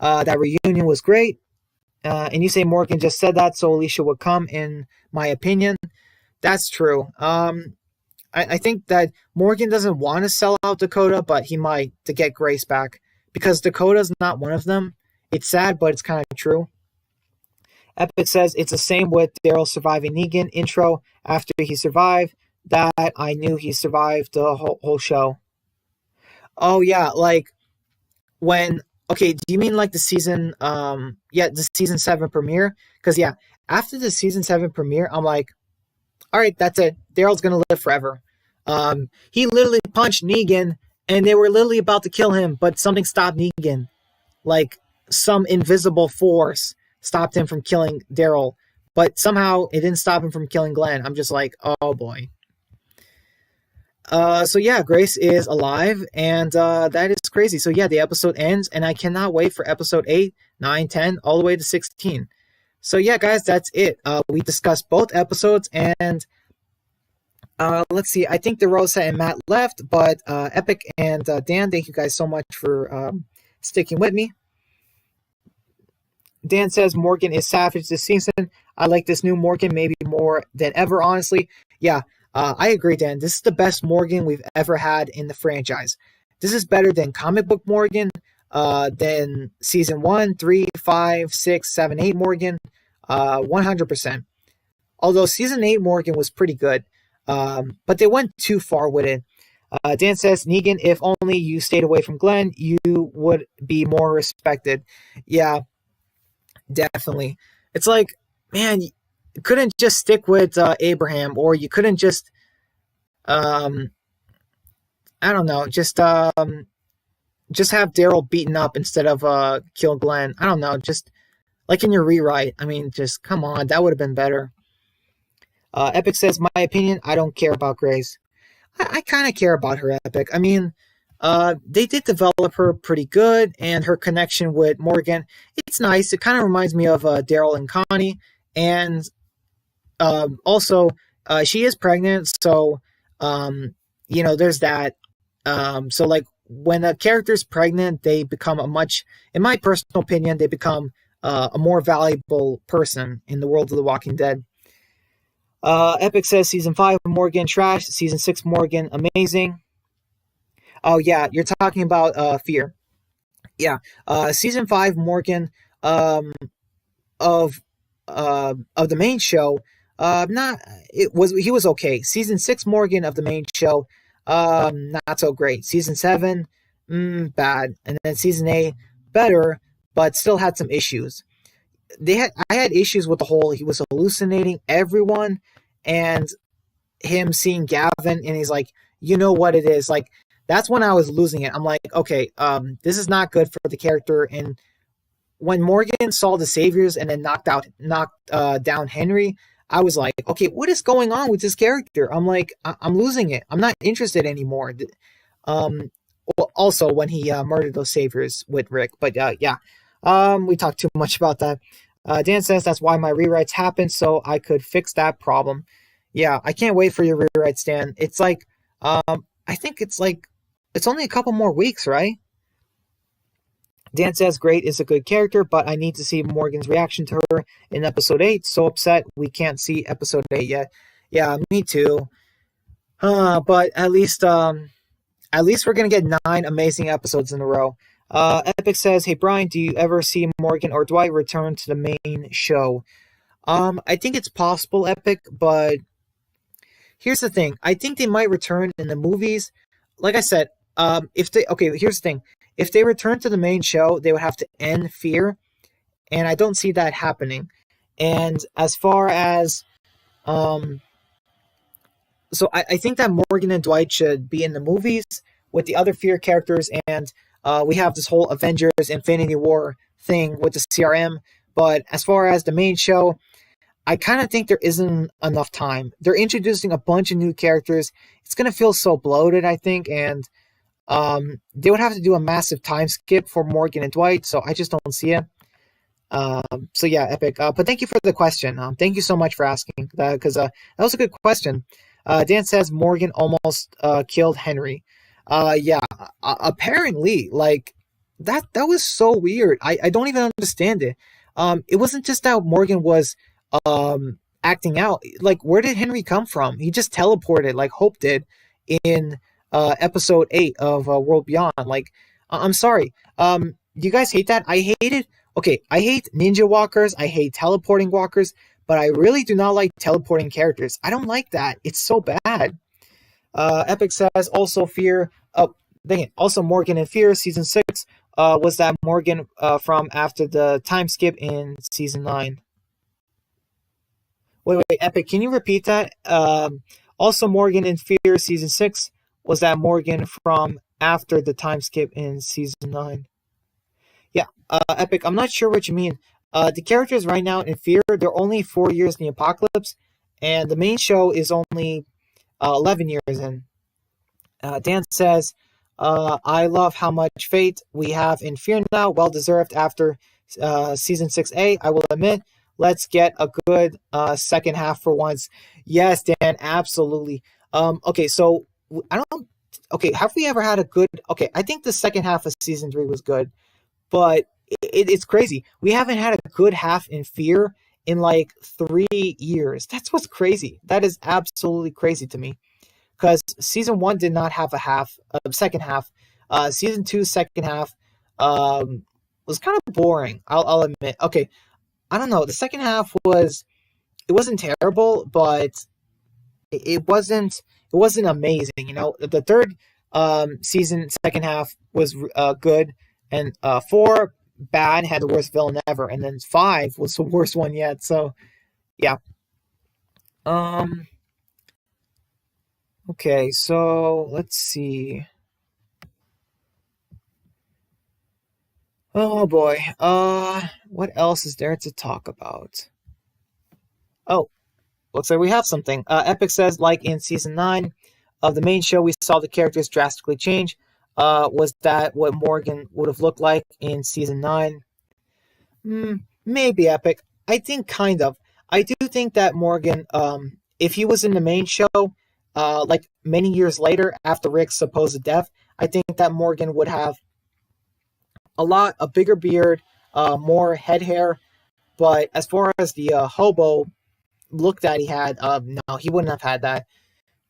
That reunion was great. And you say Morgan just said that so Alicia would come, in my opinion. That's true. I think that Morgan doesn't want to sell out Dakota, but he might to get Grace back. Because Dakota's not one of them. It's sad, but it's kind of true. Epic says it's the same with Daryl surviving Negan intro. After he survived, that I knew he survived the whole show. Oh yeah, like when. Okay, do you mean like the season? The season 7 premiere? Because after the season 7 premiere, I'm like, all right, that's it. Daryl's gonna live forever. He literally punched Negan, and they were literally about to kill him, but something stopped Negan. Like some invisible force stopped him from killing Daryl, but somehow it didn't stop him from killing Glenn. I'm just like, oh boy. Grace is alive, and that is crazy. So the episode ends, and I cannot wait for episode 8, 9, 10, all the way to 16. So guys, that's it. We discussed both episodes, and let's see. I think DeRosa and Matt left, but Epic and Dan, thank you guys so much for sticking with me. Dan says Morgan is savage this season. I like this new Morgan maybe more than ever, honestly. Yeah, I agree, Dan. This is the best Morgan we've ever had in the franchise. This is better than comic book Morgan, than season 1, 3, 5, 6, 7, 8 Morgan, 100%. Although season 8 Morgan was pretty good, but they went too far with it. Dan says, Negan, if only you stayed away from Glenn, you would be more respected. Yeah, definitely. It's like, man, you couldn't just stick with Abraham, or you couldn't just, um, I don't know, just have Daryl beaten up instead of kill Glenn. I don't know, just like in your rewrite. I mean, just come on, that would have been better. Epic says, my opinion, I don't care about Grace. I kind of care about her, Epic. I mean, they did develop her pretty good, and her connection with Morgan, it's nice. It kind of reminds me of Daryl and Connie, and also she is pregnant, so there's that. So like when a character's pregnant, they become in my personal opinion, they become a more valuable person in the world of The Walking Dead. Epic says season 5 Morgan trash, season 6 Morgan amazing. Oh yeah, you're talking about Fear. Yeah, season 5 Morgan um, of of the main show. Not it was he was okay. Season 6 Morgan of the main show, not so great. Season 7, bad, and then season 8 better, but still had some issues. I had issues with the whole he was hallucinating everyone, and him seeing Gavin, and he's like, you know what it is, like that's when I was losing it. I'm like, okay, this is not good for the character. And when Morgan saw the Saviors and then knocked down Henry, I was like, okay, what is going on with this character? I'm like, I'm losing it. I'm not interested anymore. Um, Also when he murdered those Saviors with Rick, but yeah, we talked too much about that. Dan says that's why my rewrites happen, so I could fix that problem. Yeah, I can't wait for your rewrites, Dan. It's like, I think it's only a couple more weeks, right? Dan says Great is a good character, but I need to see Morgan's reaction to her in episode 8. So upset we can't see episode 8 yet. Yeah, me too. But at least we're gonna get 9 amazing episodes in a row. Epic says, "Hey Brian, do you ever see Morgan or Dwight return to the main show?" I think it's possible, Epic, but here's the thing. I think they might return in the movies. Like I said, if they okay, here's the thing. If they return to the main show, they would have to end Fear, and I don't see that happening. And as far as um, so I think that Morgan and Dwight should be in the movies with the other Fear characters, and we have this whole Avengers Infinity War thing with the CRM. But as far as the main show, I kind of think there isn't enough time. They're introducing a bunch of new characters. It's gonna feel so bloated, I think, and they would have to do a massive time skip for Morgan and Dwight. So I just don't see it. So yeah, Epic. But thank you for the question. Thank you so much for asking that, because that was a good question. Dan says Morgan almost killed Henry. Yeah, apparently, like that was so weird. I don't even understand it. It wasn't just that Morgan was acting out. Like, where did Henry come from? He just teleported, like Hope did in episode 8 of World Beyond. Like, I'm sorry. You guys hate that? I hate it. Okay, I hate ninja walkers. I hate teleporting walkers. But I really do not like teleporting characters. I don't like that. It's so bad. Epic says also Fear. Oh, dang it. Also Morgan and Fear season 6. Was that Morgan from after the time skip in season 9? Wait, Epic. Can you repeat that? Also Morgan and Fear season 6. Was that Morgan from after the time skip in season 9? Yeah, Epic. I'm not sure what you mean. The characters right now in Fear, they're only 4 years in the apocalypse, and the main show is only 11 years in. Dan says, I love how much faith we have in Fear now. Well deserved after season 6A, I will admit. Let's get a good second half for once. Yes, Dan, absolutely. Okay, so I don't. Okay, have we ever had a good? Okay, I think the second half of season 3 was good, but it's crazy. We haven't had a good half in Fear in like 3 years. That's what's crazy. That is absolutely crazy to me. Because season 1 did not have a second half. Season 2 second half was kind of boring. I'll admit. Okay, I don't know. The second half it wasn't terrible, but it wasn't amazing. The third season, second half was good, and 4 bad, had the worst villain ever, and then 5 was the worst one yet. So yeah. Um. Okay. So let's see. Oh boy. What else is there to talk about? Oh, looks like we have something. Epic says, like in season 9 of the main show, we saw the characters drastically change. Was that what Morgan would have looked like in season 9? Maybe Epic. I think kind of. I do think that Morgan, if he was in the main show, like many years later after Rick's supposed death, I think that Morgan would have a bigger beard, more head hair. But as far as the hobo look that he had, no, he wouldn't have had that.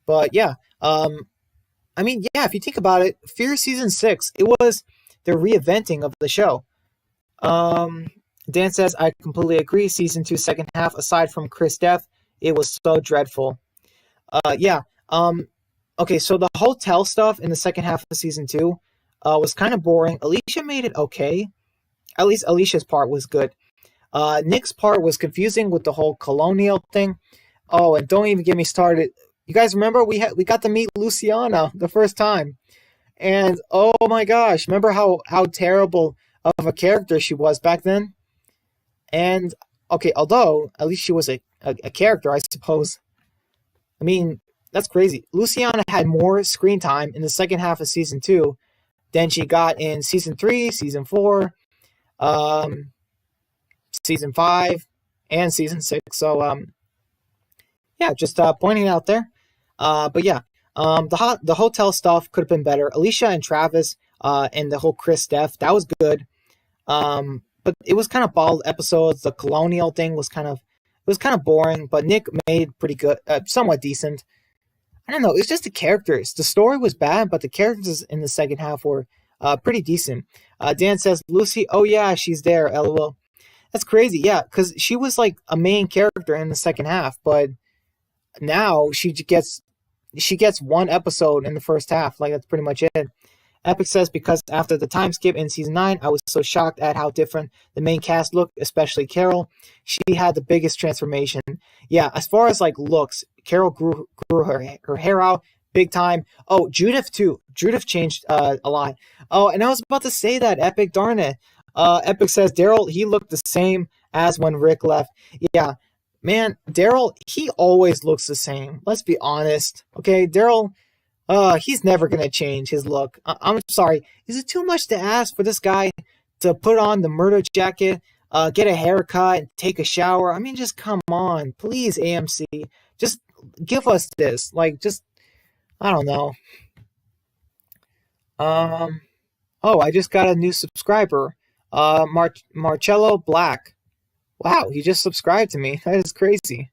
But yeah, I mean, yeah, if you think about it, Fear season 6, it was the reinventing of the show. Um, Dan says, I completely agree. Season 2, second half, aside from Chris' death, it was so dreadful. Yeah. Okay, so the hotel stuff in the second half of season 2 was kind of boring. Alicia made it okay. At least Alicia's part was good. Nick's part was confusing with the whole colonial thing. Oh, and don't even get me started. You guys remember we got to meet Luciana the first time, and oh my gosh, remember how terrible of a character she was back then? And okay, although at least she was a character, I suppose. I mean, that's crazy. Luciana had more screen time in the second half of season 2 than she got in season 3, season 4, um, season 5, and season 6. So yeah, just pointing it out there. But yeah, the hotel stuff could have been better. Alicia and Travis, and the whole Chris death, that was good. But it was kind of bald episodes. The colonial thing was kind of boring. But Nick made pretty good, somewhat decent. I don't know. It's just the characters. The story was bad, but the characters in the second half were pretty decent. Dan says, Lucy, oh yeah, she's there. LOL. That's crazy. Yeah, because she was like a main character in the second half, but now she gets one episode in the first half. Like, that's pretty much it. Epic says, because after the time skip in season 9, I was so shocked at how different the main cast looked, especially Carol. She had the biggest transformation. Yeah, as far as like looks, Carol grew her hair out big time. Oh, Judith too. Judith changed a lot. Oh, and I was about to say that, Epic, darn it. Epic says, Daryl, he looked the same as when Rick left. Yeah, man, Daryl, he always looks the same. Let's be honest. Okay, Daryl, he's never gonna change his look. I'm sorry. Is it too much to ask for this guy to put on the murder jacket, get a haircut, and take a shower? I mean, just come on, please, AMC. Just give us this. Like, just I don't know. Um. Oh, I just got a new subscriber. Marcello Black. Wow, he just subscribed to me. That is crazy.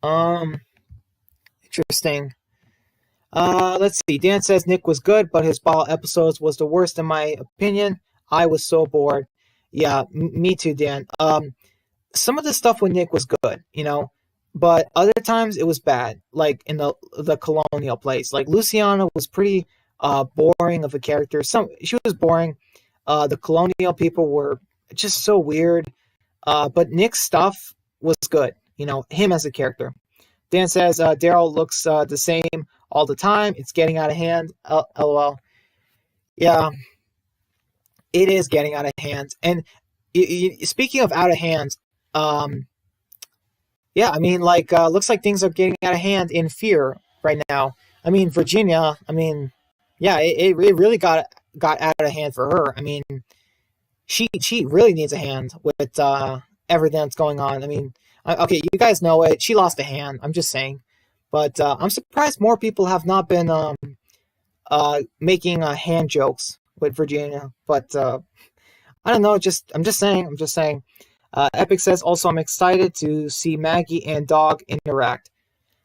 Um. Interesting. Let's see. Dan says Nick was good, but his ball episodes was the worst in my opinion. I was so bored. Yeah, me too, Dan. Some of the stuff with Nick was good, but other times it was bad. Like in the colonial place, like Luciana was pretty boring of a character. She was boring. The colonial people were just so weird. But Nick's stuff was good. Him as a character. Dan says Daryl looks the same all the time. It's getting out of hand. LOL. Yeah, it is getting out of hand. And speaking of out of hand, yeah, I mean, like, looks like things are getting out of hand in Fear right now. I mean, Virginia. I mean, yeah, it really got out of hand for her. I mean, she really needs a hand with everything that's going on. I mean, okay, you guys know it. She lost a hand. I'm just saying. But I'm surprised more people have not been making hand jokes with Virginia. But I don't know. I'm just saying. Epic says, also, I'm excited to see Maggie and Dog interact.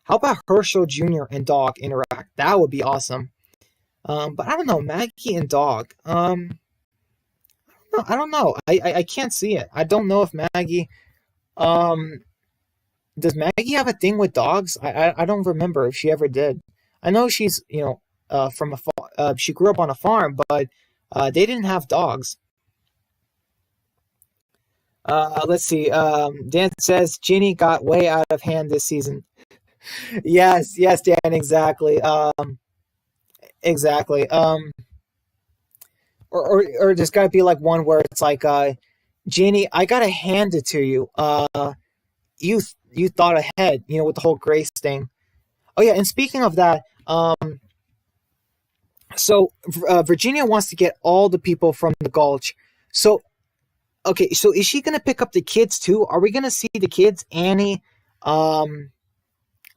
How about Herschel Jr. and Dog interact? That would be awesome. But I don't know. Maggie and Dog. I don't know. I can't see it. I don't know if Maggie does Maggie have a thing with dogs? I don't remember if she ever did. I know she's from a she grew up on a farm, but they didn't have dogs. Let's see. Dan says Ginny got way out of hand this season. Yes, yes, Dan, exactly. Exactly. Or there's got to be like one where it's like, Ginny, I gotta hand it to you. You thought ahead, with the whole Grace thing. Oh yeah, and speaking of that, so Virginia wants to get all the people from the Gulch. So okay, so is she gonna pick up the kids too? Are we gonna see the kids, Annie, um,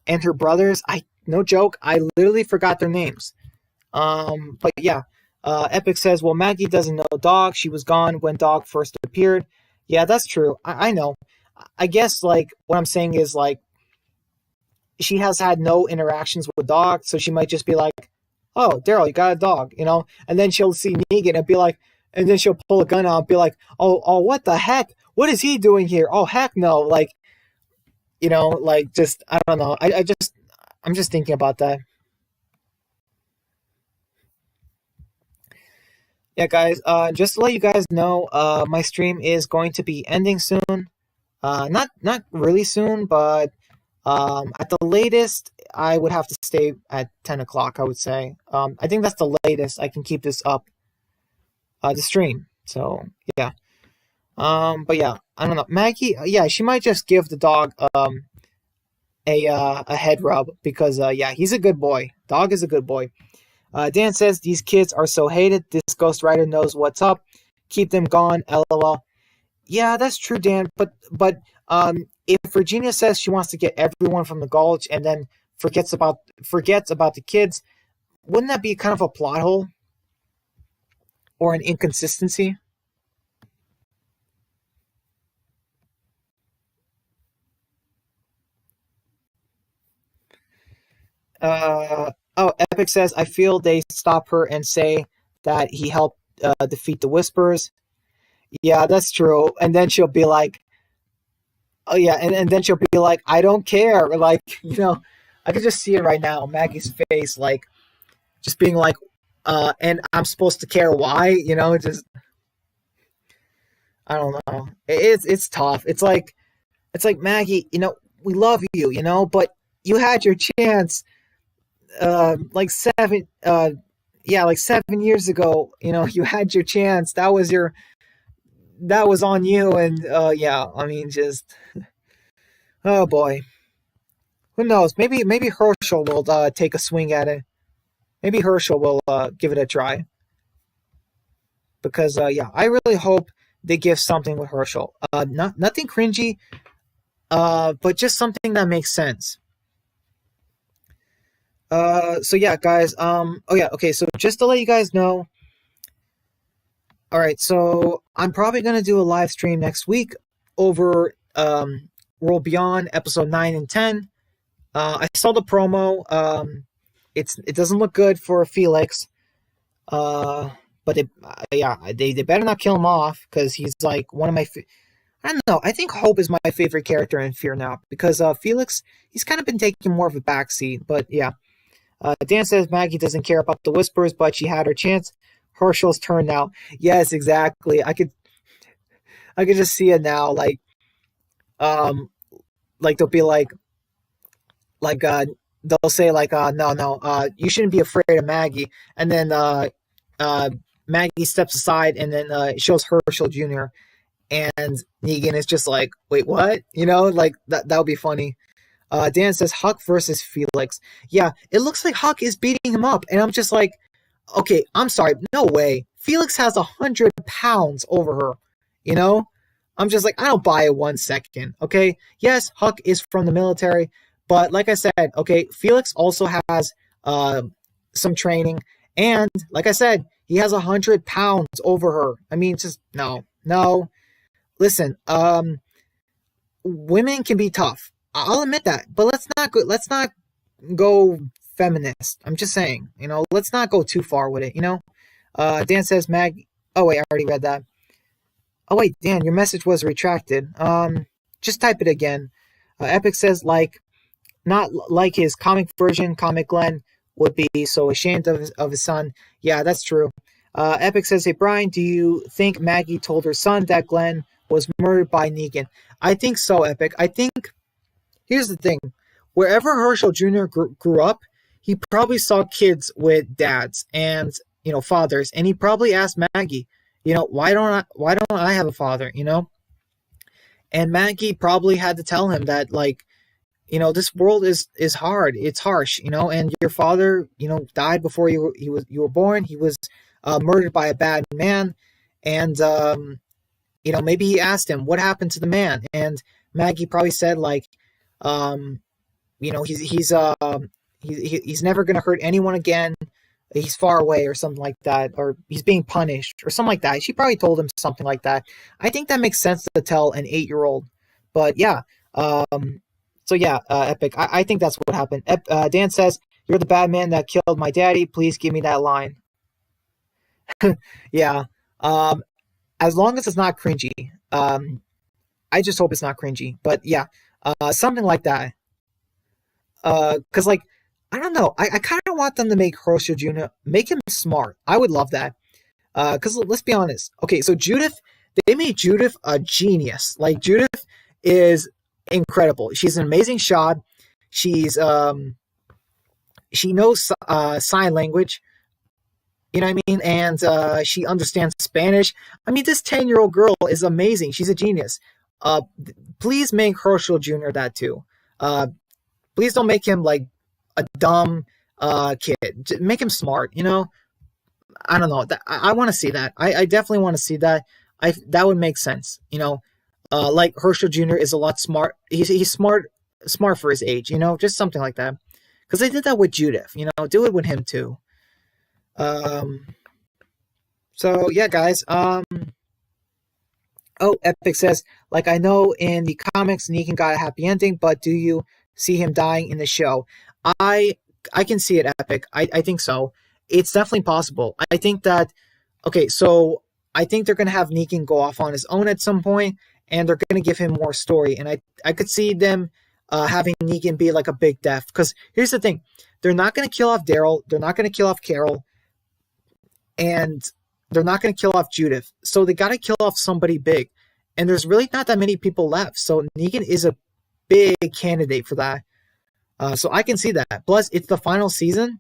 and her brothers? I no joke, I literally forgot their names. But yeah, Epic says, well, Maggie doesn't know Dog. She was gone when Dog first appeared. Yeah, that's true. I know. I guess like what I'm saying is like she has had no interactions with Dog, so she might just be like, "Oh, Daryl, you got a dog," and then she'll see Negan and be like, and then she'll pull a gun out and be like, "Oh, what the heck? What is he doing here? Oh, heck no!" Like, like just I don't know. I'm just thinking about that. Yeah, guys. Just to let you guys know, my stream is going to be ending soon. Not really soon, but at the latest, I would have to stay at 10 o'clock. I would say. I think that's the latest I can keep this up. The stream. So yeah. But yeah, I don't know. Maggie, yeah, she might just give the dog a head rub because yeah, he's a good boy. Dog is a good boy. Dan says these kids are so hated. This Ghost Rider knows what's up. Keep them gone. LOL. Yeah, that's true, Dan. But if Virginia says she wants to get everyone from the Gulch and then forgets about the kids, wouldn't that be kind of a plot hole or an inconsistency? Oh, Epic says I feel they stop her and say that he helped defeat the Whispers. Yeah, that's true. And then she'll be like, oh yeah, and then she'll be like, I don't care. Like, I can just see it right now. Maggie's face, like, just being like, and I'm supposed to care why? Just I don't know. It's tough. It's like Maggie. We love you. But you had your chance. Like yeah, like 7 years ago. You had your chance. That was on you. And yeah, I mean, just oh boy. Who knows? Maybe Herschel will take a swing at it. Maybe Herschel will give it a try because yeah, I really hope they give something with Herschel. Nothing cringy, but just something that makes sense. So yeah, guys. Oh yeah. Okay. So just to let you guys know. All right. So I'm probably gonna do a live stream next week over World Beyond episode 9 and 10. I saw the promo. It doesn't look good for Felix. Uh, but yeah, they better not kill him off because he's like one of my. I don't know. I think Hope is my favorite character in Fear now because Felix he's kind of been taking more of a backseat. But yeah, Dan says Maggie doesn't care about the Whispers, but she had her chance. Herschel's turn now. Yes, exactly. I could just see it now. Um, like they'll be like they'll say like no you shouldn't be afraid of Maggie, and then uh Maggie steps aside, and then it shows Herschel Jr. and Negan is just like, wait, what? Like that would be funny. Dan says Huck versus Felix. Yeah, it looks like Huck is beating him up, and I'm just like, okay, I'm sorry, no way. Felix has 100 pounds over her. You know, I'm just like, I don't buy it 1 second. Okay, yes, Huck is from the military, but like I said, okay, Felix also has some training, and like I said, he has 100 pounds over her. I mean, just no, no. Listen, women can be tough. I'll admit that, but let's not go feminist. I'm just saying, let's not go too far with it. Dan says Mag. Oh wait, I already read that. Oh wait, Dan, your message was retracted. Just type it again. Epic says, like, not like his comic version, Comic Glenn would be so ashamed of his son. Yeah, that's true. Epic says, hey, Brian, do you think Maggie told her son that Glenn was murdered by Negan? I think so, Epic. I think, here's the thing. Wherever Herschel Jr. grew up, he probably saw kids with dads and, fathers, and he probably asked Maggie, why don't I have a father, And Maggie probably had to tell him that, like, this world is hard. It's harsh, and your father, died before you were born. He was murdered by a bad man, and maybe he asked him what happened to the man, and Maggie probably said, like, um, he's never gonna hurt anyone again. He's far away or something like that, or he's being punished or something like that. She probably told him something like that. I think that makes sense to tell an 8-year-old. But yeah, so yeah, Epic. I think that's what happened. Dan says, "You're the bad man that killed my daddy. Please give me that line." Yeah. As long as it's not cringy. I just hope it's not cringy. But yeah, something like that. Because, like, I don't know. I kind of want them to make Herschel Jr. make him smart. I would love that. Because let's be honest. Okay, so Judith, they made Judith a genius. Like, Judith is incredible. She's an amazing shot. She's she knows sign language. You know what I mean? And she understands Spanish. I mean, this 10-year-old girl is amazing. She's a genius. Please make Herschel Jr. that too. Please don't make him like a dumb kid. Make him smart. I don't know. I want to see that. I definitely want to see that. That would make sense. Like Herschel Jr. is a lot smart. He's smart for his age. Just something like that. Because they did that with Judith. Do it with him too. So yeah, guys. Oh, Epic says, like, I know in the comics Negan got a happy ending, but do you see him dying in the show? I can see it, Epic. I think so. It's definitely possible. I think that, okay, so I think they're going to have Negan go off on his own at some point, and they're going to give him more story. And I could see them having Negan be like a big death. Because here's the thing. They're not going to kill off Daryl. They're not going to kill off Carol. And they're not going to kill off Judith. So they got to kill off somebody big. And there's really not that many people left. So Negan is a big candidate for that. So I can see that. Plus, it's the final season.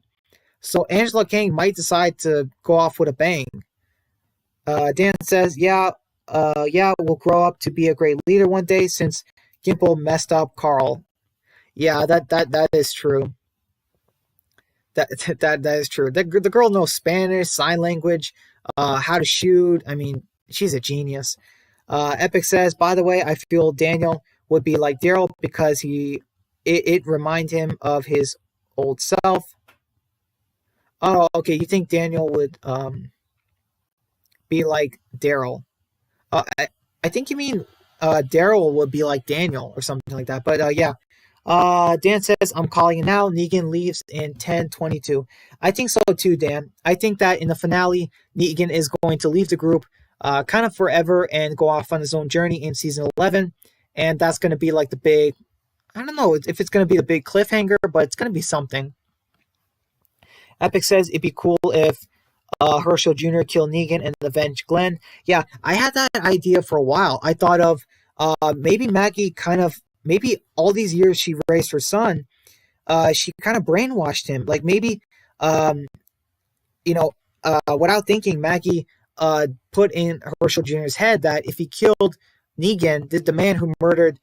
So Angela Kang might decide to go off with a bang. Dan says, yeah, we'll grow up to be a great leader one day since Gimple messed up Carl. Yeah, that is true. That is true. The girl knows Spanish, sign language, how to shoot. I mean, she's a genius. Epic says, by the way, I feel Daniel would be like Daryl because it reminds him of his old self. Oh, okay. You think Daniel would be like Daryl? I think you mean Daryl would be like Daniel or something like that. But yeah. Dan says, I'm calling it now. Negan leaves in 10:22. I think so too, Dan. I think that in the finale, Negan is going to leave the group kind of forever and go off on his own journey in season 11. And that's going to be like the big, I don't know if it's going to be the big cliffhanger, but it's going to be something. Epic says it'd be cool if Herschel Jr. killed Negan and avenge Glenn. Yeah, I had that idea for a while. I thought of maybe Maggie maybe all these years she raised her son, she kind of brainwashed him. Like maybe, without thinking, Maggie put in Herschel Jr.'s head that if he killed Negan, the man who murdered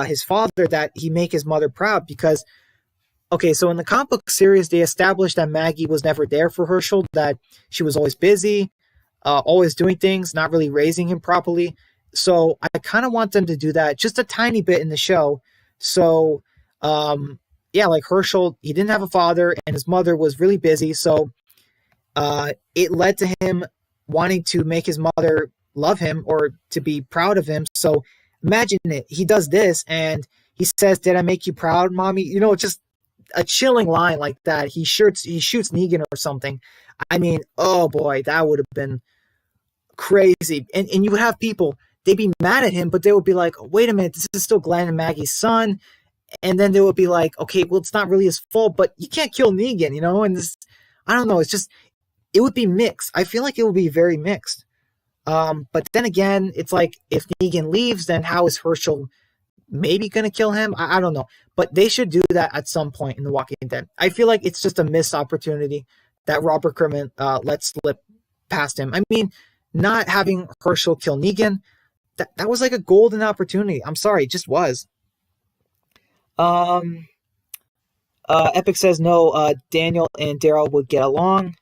his father, that he make his mother proud. Because, okay, so in the comic book series, they established that Maggie was never there for Herschel, that she was always busy, always doing things, not really raising him properly. So I kind of want them to do that just a tiny bit in the show. So, like Herschel, he didn't have a father and his mother was really busy. So it led to him wanting to make his mother love him or to be proud of him. So imagine it. He does this and he says, "Did I make you proud, mommy?" Just a chilling line like that. He shoots Negan or something. I mean, oh boy, that would have been crazy. And you would have people they'd be mad at him, but they would be like, wait a minute, this is still Glenn and Maggie's son. And then they would be like, okay, well, it's not really his fault, but you can't kill Negan, you know? And this, I don't know, it's just, it would be mixed. I feel like it would be very mixed. But then again, it's like, if Negan leaves, then how is Herschel maybe going to kill him? I don't know. But they should do that at some point in The Walking Dead. I feel like it's just a missed opportunity that Robert Kirkman let slip past him. I mean, not having Herschel kill Negan, that was like a golden opportunity. I'm sorry, it just was. Epic says no, Daniel and Daryl would get along.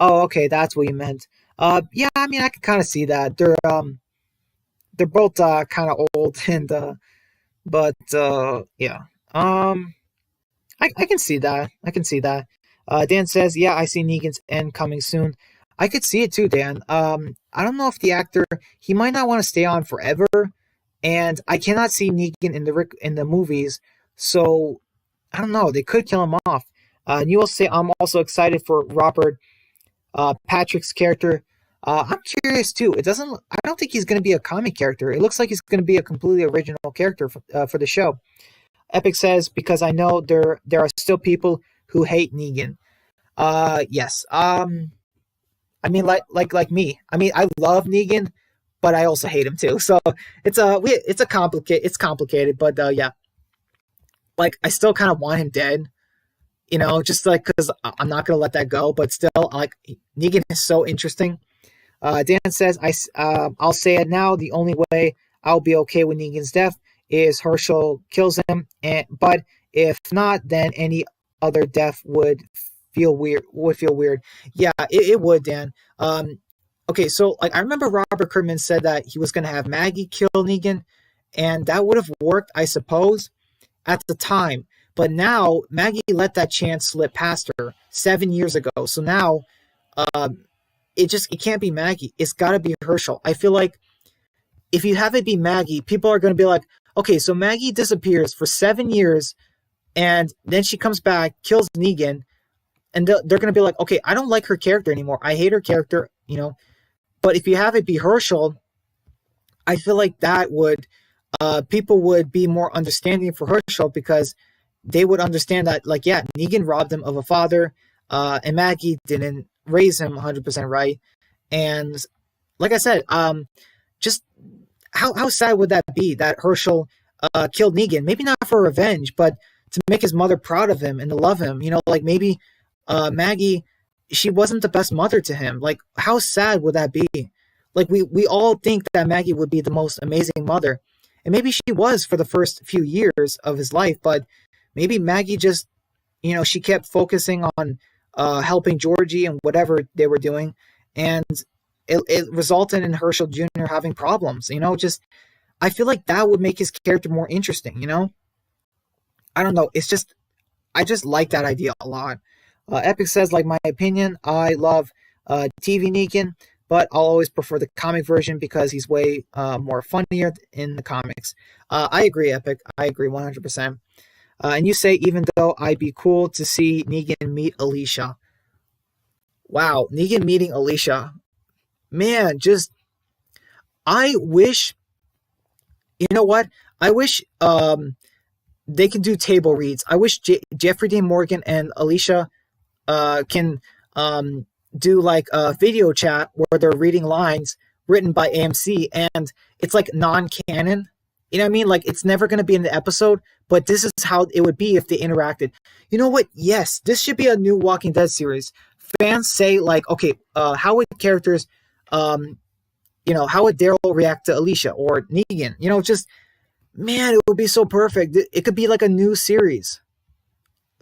Oh, okay, that's what you meant. Yeah, I mean, I could kind of see that. They're both kind of old, and but yeah. I can see that. I can see that. Dan says, yeah, I see Negan's end coming soon. I could see it too, Dan. I don't know if the actor, he might not want to stay on forever, and I cannot see Negan in the movies, so I don't know. They could kill him off. And you will say, I'm also excited for Robert Patrick's character. I'm curious too. I don't think he's going to be a comic character. It looks like he's going to be a completely original character for the show. Epic says, because I know there are still people who hate Negan. Yes. I mean, like me. I mean, I love Negan, but I also hate him too. So it's complicated, but yeah. Like, I still kind of want him dead, you know, just like, because I'm not going to let that go, but still, like, Negan is so interesting. Dan says, I'll say it now, the only way I'll be okay with Negan's death is Herschel kills him, but if not, then any other death would feel weird. Yeah, it would, Dan. Okay, so, like, I remember Robert Kirkman said that he was going to have Maggie kill Negan, and that would have worked, I suppose, at the time. But now Maggie let that chance slip past her 7 years ago. So now it can't be Maggie. It's got to be Herschel. I feel like if you have it be Maggie, people are going to be like, okay, so Maggie disappears for 7 years, and then she comes back, kills Negan, and they're going to be like, okay, I don't like her character anymore. I hate her character, you know. But if you have it be Herschel, I feel like that would people would be more understanding for Herschel, because they would understand that, like, yeah, Negan robbed him of a father, and Maggie didn't raise him 100% right. And like I said, just how sad would that be that Herschel killed Negan? Maybe not for revenge, but to make his mother proud of him and to love him. You know, like, maybe Maggie, she wasn't the best mother to him. Like, how sad would that be? Like, we all think that Maggie would be the most amazing mother. And maybe she was for the first few years of his life, but maybe Maggie just, you know, she kept focusing on helping Georgie and whatever they were doing. And it resulted in Herschel Jr. having problems, you know, just, I feel like that would make his character more interesting, you know? I don't know. It's just, I just like that idea a lot. Epic says, like my opinion, I love TV Negan, but I'll always prefer the comic version because he's way more funnier in the comics. I agree, Epic. I agree 100%. And you say, even though I'd be cool to see Negan meet Alicia. Wow, Negan meeting Alicia. Man, just, I wish, you know what? I wish they could do table reads. I wish Jeffrey Dean Morgan and Alicia can do like a video chat where they're reading lines written by AMC, and it's like non-canon. You know what I mean? Like, it's never going to be in the episode, but this is how it would be if they interacted. You know what? Yes, this should be a new Walking Dead series. Fans say, like, okay, how would characters, you know, how would Daryl react to Alicia or Negan? You know, just, man, it would be so perfect. It could be like a new series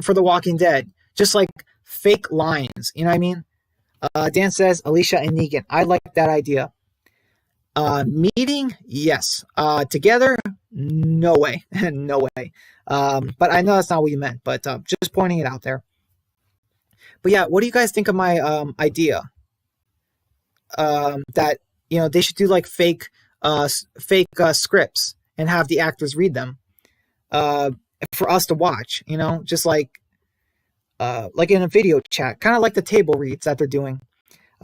for The Walking Dead. Just like fake lines. You know what I mean? Dan says, Alicia and Negan. I like that idea. Meeting? Yes. Together? No way. No way. But I know that's not what you meant, but just pointing it out there. But yeah, what do you guys think of my idea? That, you know, they should do like fake scripts and have the actors read them for us to watch, you know, just like in a video chat, kind of like the table reads that they're doing.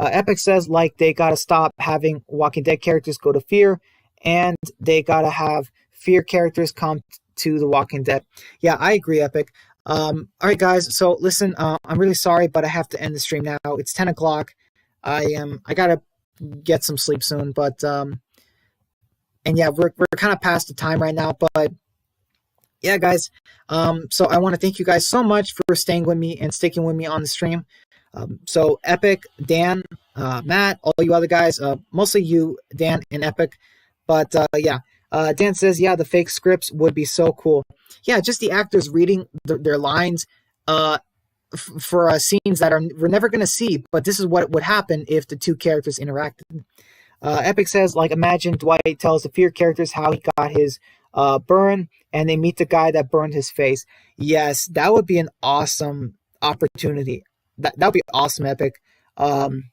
Epic says, like, they gotta stop having Walking Dead characters go to fear and they gotta have fear characters come to The Walking Dead. Yeah, I agree, Epic. All right, guys. So listen, I'm really sorry, but I have to end the stream now. It's 10 o'clock. I gotta get some sleep soon, but and yeah, we're kind of past the time right now, but yeah, guys. So I want to thank you guys so much for staying with me and sticking with me on the stream. So Epic, Dan, Matt, all you other guys, mostly you, Dan and Epic, but yeah. Dan says, yeah, the fake scripts would be so cool. Yeah, just the actors reading their lines for scenes that we're never going to see, but this is what would happen if the two characters interacted. Epic says, like, imagine Dwight tells the fear characters how he got his burn, and they meet the guy that burned his face. Yes, that would be an awesome opportunity. That would be awesome, Epic. Um,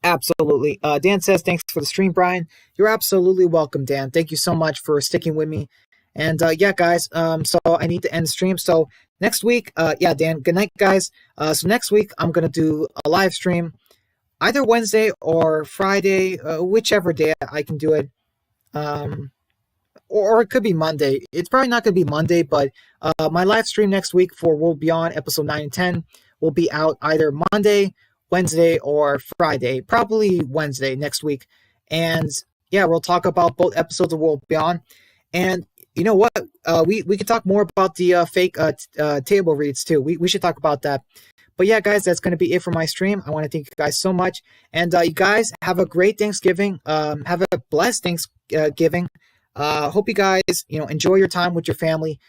Absolutely. Dan says, thanks for the stream, Brian. You're absolutely welcome, Dan. Thank you so much for sticking with me. And yeah, guys, so I need to end the stream. So next week, yeah, Dan, good night, guys. So next week, I'm going to do a live stream either Wednesday or Friday, whichever day I can do it. Or it could be Monday. It's probably not going to be Monday, but my live stream next week for World Beyond episode 9 and 10 will be out either Monday, Wednesday, or Friday. Probably Wednesday next week. And yeah, we'll talk about both episodes of World Beyond. And you know what? We could talk more about the fake table reads too. We should talk about that. But yeah, guys, that's going to be it for my stream. I want to thank you guys so much. And you guys have a great Thanksgiving. Have a blessed Thanksgiving. Hope you guys, enjoy your time with your family.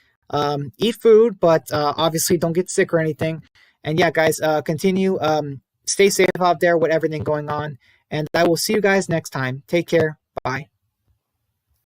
Eat food, but obviously don't get sick or anything. And yeah, guys, continue. Stay safe out there with everything going on. And I will see you guys next time. Take care. Bye.